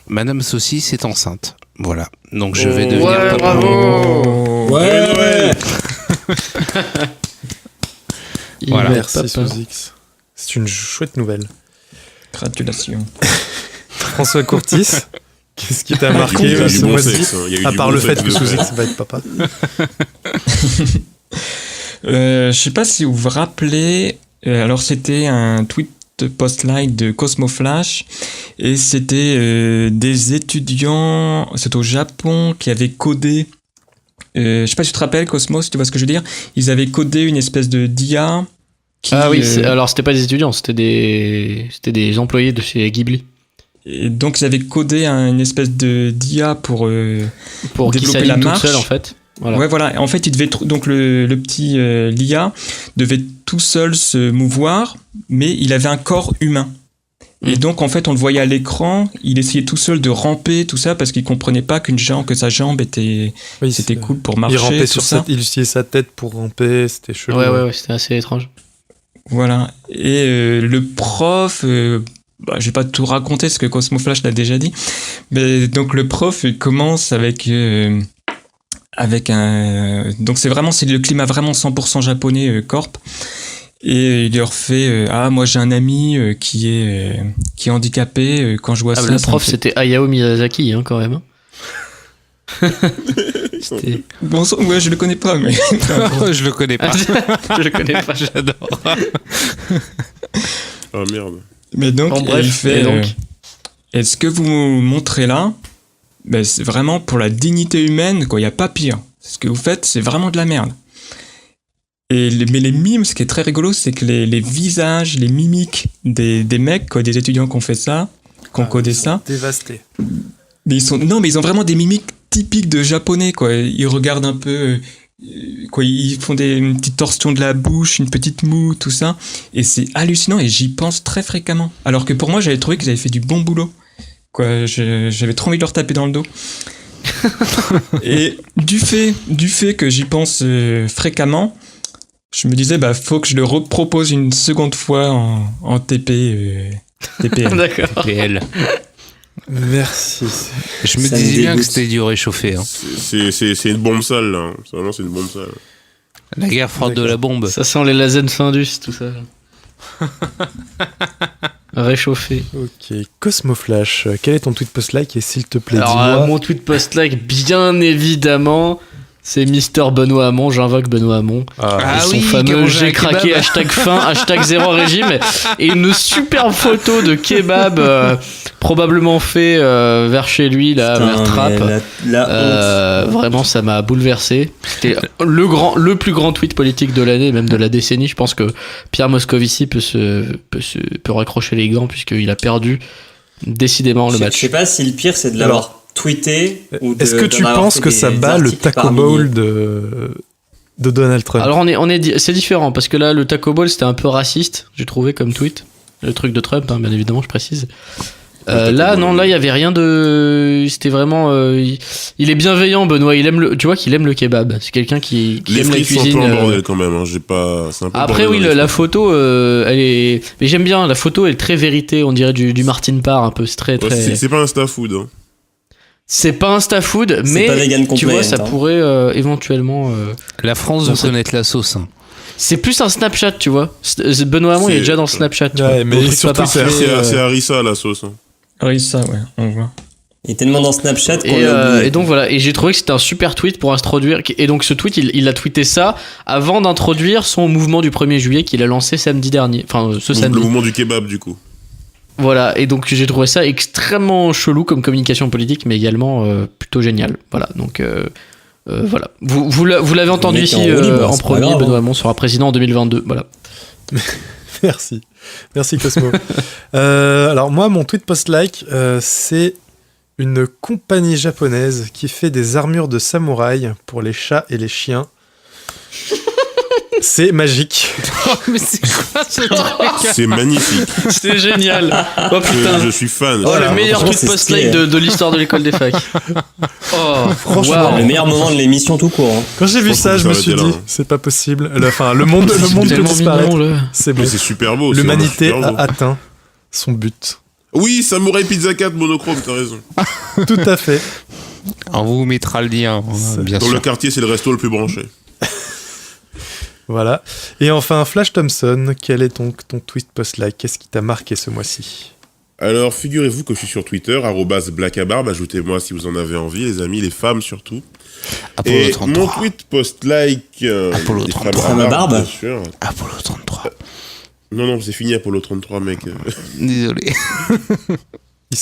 Speaker 7: Madame Saucisse est enceinte. Voilà. Donc je vais devenir papa.
Speaker 5: Bravo.
Speaker 9: Ouais.
Speaker 3: Voilà. Merci Sous X. C'est une chouette nouvelle.
Speaker 10: Gratulations.
Speaker 3: François Courtis, qu'est-ce qui t'a marqué ce mois-ci, à part le fait que Sous X va être papa?
Speaker 10: Je sais pas si vous vous rappelez, alors c'était un tweet post-like de Cosmo Flash et c'était des étudiants, c'est au Japon, qui avaient codé, je sais pas si tu te rappelles Cosmo, si tu vois ce que je veux dire, ils avaient codé une espèce de d'IA qui,
Speaker 5: alors c'était pas des étudiants, c'était des employés de chez Ghibli.
Speaker 10: Et donc ils avaient codé une espèce de d'IA pour développer la marche.
Speaker 5: Toute seule, en fait. Voilà.
Speaker 10: Ouais, voilà. En fait, il devait donc le petit l'IA devait tout seul se mouvoir, mais il avait un corps humain. Et donc, en fait, on le voyait à l'écran. Il essayait tout seul de ramper, tout ça, parce qu'il comprenait pas que sa jambe c'était cool pour marcher.
Speaker 3: Il rampait
Speaker 10: tout ça.
Speaker 3: Il utilisait sa tête pour ramper. C'était chelou.
Speaker 5: Ouais, c'était assez étrange.
Speaker 10: Voilà. Et le prof. Je vais pas tout raconter parce que Cosmo Flash l'a déjà dit. Mais donc le prof il commence avec donc c'est le climat vraiment 100% japonais corp, et il leur fait moi j'ai un ami qui est handicapé, quand je vois ça.
Speaker 5: Le prof c'était Hayao Miyazaki quand même.
Speaker 10: Bon, ouais, je le connais pas, mais
Speaker 7: je le connais pas.
Speaker 5: Je le connais pas, j'adore.
Speaker 4: Oh merde.
Speaker 10: Mais donc,
Speaker 5: bref,
Speaker 10: il fait. Et ce que vous montrez là, c'est vraiment pour la dignité humaine, quoi. Il n'y a pas pire. Ce que vous faites, c'est vraiment de la merde. Mais les mimes, ce qui est très rigolo, c'est que les visages, les mimiques des mecs, quoi, des étudiants qui ont fait ça, qui ont codé ça.
Speaker 3: Dévastés.
Speaker 10: Mais ils ont vraiment des mimiques typiques de japonais, quoi. Ils regardent un peu. Ils font une petite torsion de la bouche, une petite moue, tout ça, et c'est hallucinant, et j'y pense très fréquemment. Alors que pour moi, j'avais trouvé qu'ils avaient fait du bon boulot. J'avais trop envie de leur taper dans le dos. Et du fait que j'y pense fréquemment, je me disais, faut que je le repropose une seconde fois en TPL.
Speaker 5: D'accord.
Speaker 7: TPL.
Speaker 3: Merci.
Speaker 7: Je me disais bien que c'était du réchauffé.
Speaker 4: C'est une bombe sale, là. Vraiment, c'est une bombe sale.
Speaker 7: La guerre froide de la bombe.
Speaker 5: Ça sent les lasers Findus, tout ça. Réchauffé.
Speaker 3: Ok. Cosmo Flash, quel est ton tweet post-like et s'il te plaît,
Speaker 5: alors,
Speaker 3: dis-moi...
Speaker 5: mon tweet post-like, bien évidemment... C'est Mister Benoît Hamon, j'invoque Benoît Hamon. Son fameux j'ai craqué, #fin, #0 régime. Et une superbe photo de kebab, probablement fait vers chez lui, là, vers Trappes. Vraiment, ça m'a bouleversé. C'était le plus grand tweet politique de l'année, même de la décennie. Je pense que Pierre Moscovici peut raccrocher les gants, puisqu'il a perdu décidément le match.
Speaker 8: Je sais pas si le pire, c'est de l'avoir tweeté ou
Speaker 3: est-ce que tu penses que ça bat le Taco Bowl de Donald Trump?
Speaker 5: Alors c'est différent parce que là le Taco Bowl c'était un peu raciste, j'ai trouvé comme tweet, le truc de Trump bien évidemment, je précise. Là il y avait rien de, c'était vraiment il est bienveillant Benoît, tu vois qu'il aime le kebab, c'est quelqu'un qui aime la cuisine.
Speaker 4: Les frites sont un peu en bordel quand même, j'ai pas.
Speaker 5: Après la photo elle est, mais j'aime bien la photo, elle est très vérité, on dirait du Martin Parr un peu, c'est très.
Speaker 4: C'est pas un Insta-food. Hein.
Speaker 5: C'est pas Insta-food, mais tu vois, ça pourrait éventuellement...
Speaker 7: La France veut connaître la sauce. Hein.
Speaker 5: C'est plus un Snapchat, tu vois. Benoît Hamon, il est déjà dans le Snapchat.
Speaker 3: Ouais, mais surtout,
Speaker 4: c'est Harissa, la sauce. Hein.
Speaker 10: Harissa, ouais, on voit.
Speaker 9: Il est tellement dans Snapchat qu'on l'a oublié.
Speaker 5: Et donc voilà, et j'ai trouvé que c'était un super tweet pour introduire. Et donc ce tweet, il a tweeté ça avant d'introduire son mouvement du 1er juillet qu'il a lancé samedi dernier. Enfin, samedi.
Speaker 4: Le mouvement du kebab, du coup.
Speaker 5: Voilà, et donc j'ai trouvé ça extrêmement chelou comme communication politique, mais également plutôt génial. Voilà, donc voilà. Vous l'avez entendu ici en premier,
Speaker 9: grave,
Speaker 5: Benoît Hamon sera président en 2022. Voilà.
Speaker 3: Merci Cosmo. Alors moi, mon tweet post-like, c'est une compagnie japonaise qui fait des armures de samouraï pour les chats et les chiens. C'est magique.
Speaker 5: Oh, mais c'est quoi ce truc?
Speaker 4: C'est magnifique.
Speaker 5: C'est génial. Oh putain.
Speaker 4: Je suis fan.
Speaker 5: Oh, le meilleur tweet post-like de l'histoire de l'école des facs. Oh,
Speaker 3: franchement,
Speaker 9: le meilleur moment de l'émission tout court. Hein.
Speaker 3: Quand j'ai vu ça, je me suis dit, c'est pas possible. Le monde peut disparaître. C'est bon.
Speaker 4: Mais c'est super beau.
Speaker 3: L'humanité a atteint son but.
Speaker 4: Oui, Samurai Pizza 4 monochrome, t'as raison.
Speaker 3: Tout à fait.
Speaker 7: On vous mettra le lien, bien sûr.
Speaker 4: Dans le quartier, c'est le resto le plus branché.
Speaker 3: Voilà. Et enfin, Flash Thompson, quel est ton tweet post-like? Qu'est-ce qui t'a marqué ce mois-ci?
Speaker 4: Alors, figurez-vous que je suis sur Twitter, @blackabarbe, ajoutez-moi si vous en avez envie, les amis, les femmes surtout.
Speaker 7: Apollo
Speaker 4: et
Speaker 7: 33.
Speaker 4: mon tweet post-like...
Speaker 7: Apollo 33.
Speaker 9: Ma barbe
Speaker 4: bien sûr.
Speaker 7: Apollo 33.
Speaker 4: Non, c'est fini Apollo 33, mec.
Speaker 7: Désolé.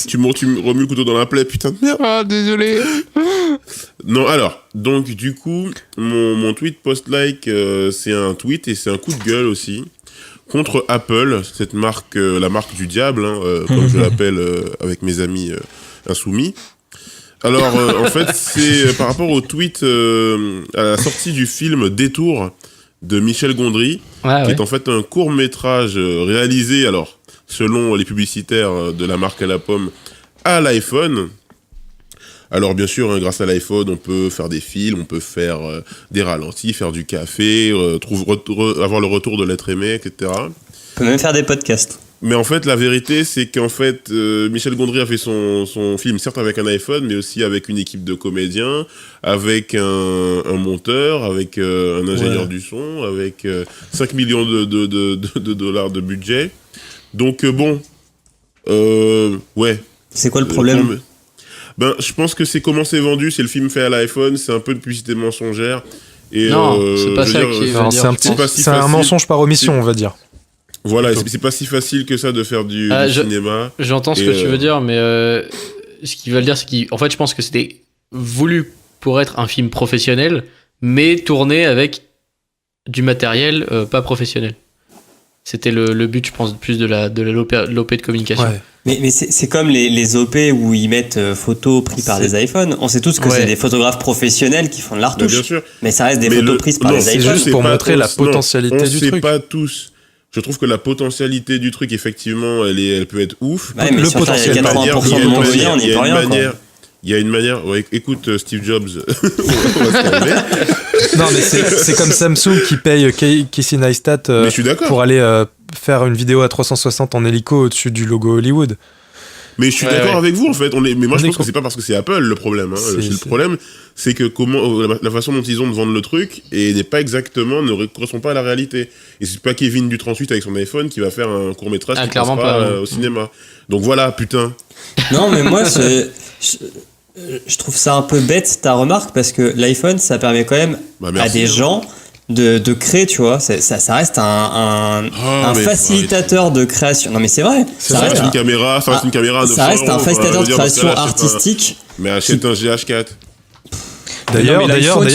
Speaker 4: Tu me remues le couteau dans la plaie, putain de merde.
Speaker 7: Ah, désolé.
Speaker 4: Non, alors, donc du coup, mon tweet post-like, c'est un tweet et c'est un coup de gueule aussi contre Apple, cette marque, la marque du diable, comme je l'appelle avec mes amis insoumis. Alors, en fait, c'est par rapport au tweet à la sortie du film Détour de Michel Gondry, qui est en fait un court-métrage réalisé, alors, selon les publicitaires de la marque à la pomme, à l'iPhone. Alors bien sûr, grâce à l'iPhone, on peut faire des films, on peut faire des ralentis, faire du café, avoir le retour de l'être aimé, etc.
Speaker 9: On peut même faire des podcasts.
Speaker 4: Mais en fait, la vérité, c'est qu'en fait, Michel Gondry a fait son film, certes avec un iPhone, mais aussi avec une équipe de comédiens, avec un monteur, avec un ingénieur du son, avec 5 millions de dollars de budget. Donc ouais.
Speaker 9: C'est quoi le problème?
Speaker 4: Je pense que c'est comment c'est vendu, c'est le film fait à l'iPhone, c'est un peu de publicité mensongère. Et
Speaker 5: non, c'est pas ça qui veut dire.
Speaker 3: C'est un mensonge par omission, on va dire.
Speaker 4: Voilà, c'est pas si facile que ça de faire du cinéma.
Speaker 5: J'entends ce que tu veux dire, mais ce qu'ils veulent dire, c'est qu'en fait, je pense que c'était voulu pour être un film professionnel, mais tourné avec du matériel pas professionnel. C'était le but, je pense, plus de l'OP de communication.
Speaker 3: Ouais.
Speaker 9: Mais c'est comme les OP où ils mettent photos prises par des iPhones. On sait tous que c'est des photographes professionnels qui font de la retouche.
Speaker 4: Bien sûr.
Speaker 9: Mais ça reste des photos prises par des iPhones.
Speaker 3: C'est juste pour montrer la potentialité du truc.
Speaker 4: On sait pas tous. Je trouve que la potentialité du truc, effectivement, elle peut être ouf.
Speaker 9: Ouais, mais le potentiel, il y a 80% de Mongoliens, on n'y est pas rien, quoi.
Speaker 4: Il y a une manière... Ouais, écoute, Steve Jobs,
Speaker 3: non, mais c'est comme Samsung qui paye Casey Neistat pour aller faire une vidéo à 360 en hélico au-dessus du logo Hollywood.
Speaker 4: Mais je suis d'accord avec vous, en fait. Mais moi, je pense que c'est pas parce que c'est Apple le problème. Le problème, c'est que la façon dont ils ont de vendre le truc n'est pas exactement, ne correspond pas à la réalité. Et c'est pas Kevin du 38 avec son iPhone qui va faire un court-métrage qui passera au cinéma. Donc voilà, putain.
Speaker 9: Non, mais moi, je trouve ça un peu bête ta remarque, parce que l'iPhone, ça permet quand même à des gens de créer, tu vois. Ça reste un facilitateur de création. Non, mais c'est vrai.
Speaker 4: Ça reste une caméra. Ça reste une caméra.
Speaker 9: Ça reste un facilitateur de création artistique.
Speaker 4: Mais achète un GH4.
Speaker 3: D'ailleurs,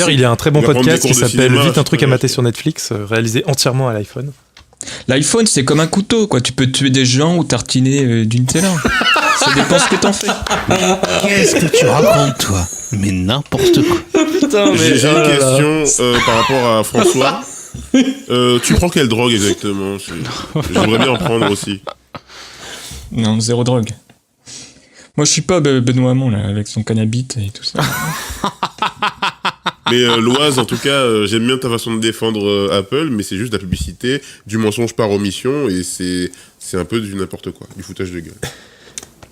Speaker 3: il y a un très bon podcast qui s'appelle Vite un truc à mater sur Netflix, réalisé entièrement à l'iPhone.
Speaker 10: L'iPhone, c'est comme un couteau, quoi. Tu peux tuer des gens ou tartiner du Nutella. Ça dépend ce que t'en fais.
Speaker 7: Qu'est-ce que tu racontes, toi? Mais n'importe quoi.
Speaker 5: Putain, mais
Speaker 4: j'ai une question par rapport à François. Tu prends quelle drogue exactement? J'aimerais bien en prendre aussi.
Speaker 10: Non, zéro drogue. Moi, je suis pas Benoît Hamon, là, avec son cannabis et tout ça.
Speaker 4: Mais Loise, en tout cas, j'aime bien ta façon de défendre Apple, mais c'est juste de la publicité, du mensonge par omission, et c'est un peu du n'importe quoi, du foutage de gueule.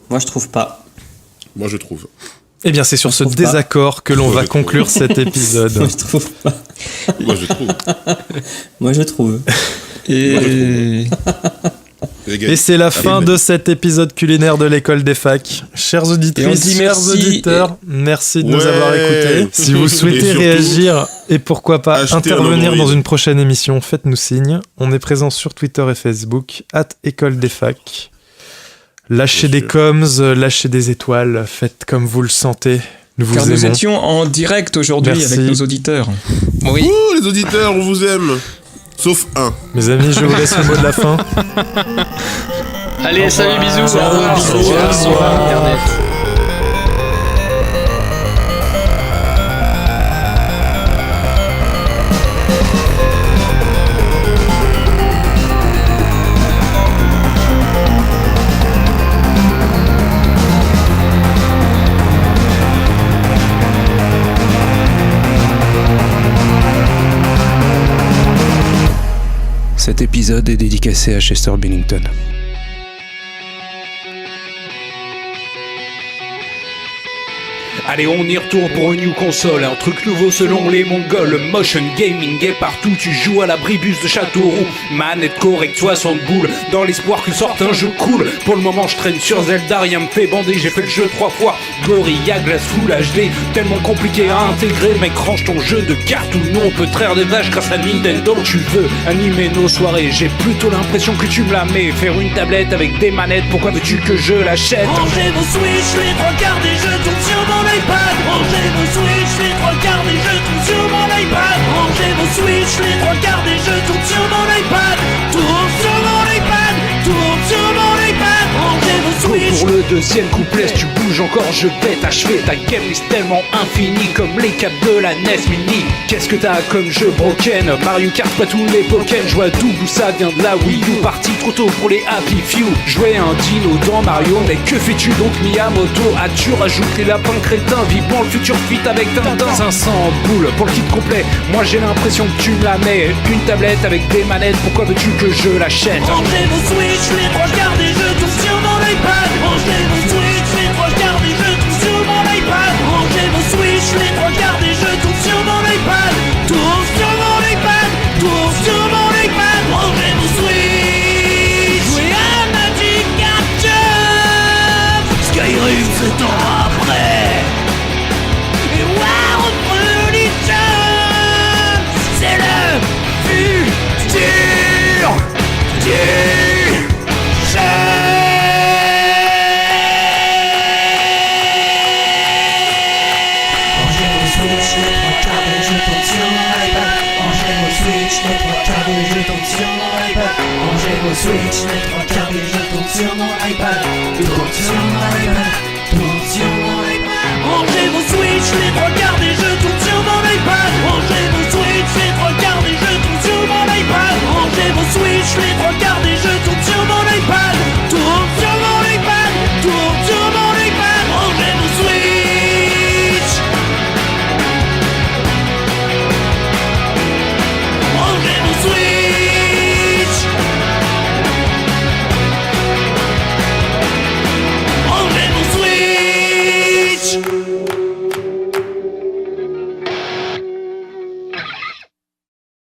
Speaker 9: Moi, je trouve pas.
Speaker 4: Moi, je trouve.
Speaker 3: Eh bien, c'est sur ce désaccord que l'on va conclure cet épisode.
Speaker 9: Moi, je trouve pas.
Speaker 4: Moi, je trouve.
Speaker 9: Moi, je trouve.
Speaker 10: Et
Speaker 3: Et c'est la fin de cet épisode culinaire de l'école des facs. Chères auditrices, chers auditeurs, merci de nous avoir écoutés. Si vous souhaitez réagir et pourquoi pas intervenir dans une prochaine émission, faites-nous signe. On est présent sur Twitter et Facebook, @école des facs. Lâchez des coms, lâchez des étoiles, faites comme vous le sentez.
Speaker 10: Car nous étions en direct aujourd'hui avec nos auditeurs.
Speaker 7: Oui.
Speaker 4: Ouh, les auditeurs, on vous aime. Sauf un.
Speaker 3: Mes amis, je vous laisse le mot de la fin.
Speaker 5: Allez, salut, bisous.
Speaker 3: Ciao,
Speaker 5: au revoir. Internet.
Speaker 7: Cet épisode est dédicacé à Chester Bennington.
Speaker 6: Allez, on y retourne pour une new console, un truc nouveau selon les Mongols. Le motion gaming est partout, tu joues à l'abribus de Châteauroux. Manette correcte, 60 boules, dans l'espoir que sorte un jeu cool. Pour le moment, je traîne sur Zelda, rien me fait bander. J'ai fait le jeu 3 fois, Gorilla Glass Full HD. Tellement compliqué à intégrer, mec, range ton jeu de cartes ou non. On peut traire des vaches grâce à Nintendo. Tu veux animer nos soirées, j'ai plutôt l'impression que tu me la mets. Faire une tablette avec des manettes, pourquoi veux-tu que je l'achète?
Speaker 11: Rangez vos Switch, les 3/4 des jeux tournent sur mon iPad. Rangez vos Switch, les 3/4 des jeux tournent sur mon iPad. Rangez vos Switch, les 3/4 des jeux tournent sur mon iPad. Tourne sur mon iPad, tourne sur mon iPad. Rangez vos Switch.
Speaker 6: Pour le deuxième couplet, si tu bouges encore, je vais t'achever. Ta game list tellement infinie comme les caps de la NES Mini. Qu'est-ce que t'as comme jeu broken? Mario Kart, pas tous les Pokémon. Jouer à double, ça vient de la Wii U. Parti trop tôt pour les Happy Few. Jouer un dino dans Mario, mais que fais-tu donc Miyamoto? As-tu rajouté les lapins crétins? Vivement le futur fit avec Tintin. 500 boules pour le kit complet. Moi j'ai l'impression que tu me la mets. Une tablette avec des manettes, pourquoi veux-tu que je l'achète?
Speaker 11: Rangez vos Switch, les 3/4 des jeux tournent sur mon iPad. Rangez vos Switch, les 3/4 des jeux tournent sur mon iPad. Rangez vos Switch, les 3/4 des jeux tournent sur mon iPad. Tourne sur mon iPad, tourne sur mon iPad. Rangez vos Switch. Jouez à Magic Archer. Skyrim 7 ans après. Et War of Religion. C'est le futur du jeu. Rangez vos Switch, les 3/4 des jeux tournent sur mon iPad. Rangez vos Switch, les 3/4 des jeux tournent sur mon iPad. Rangez vos Switch, les 3/4 des jeux tournent sur mon iPad. Tourne sur mon iPad, tourne sur mon iPad. Rangez vos Switch, les 3/4 des jeux tournent sur mon iPad. Rangez vos Switch, les 3/4 des jeux tournent sur mon iPad. Rangez vos Switch, les 3/4 des jeux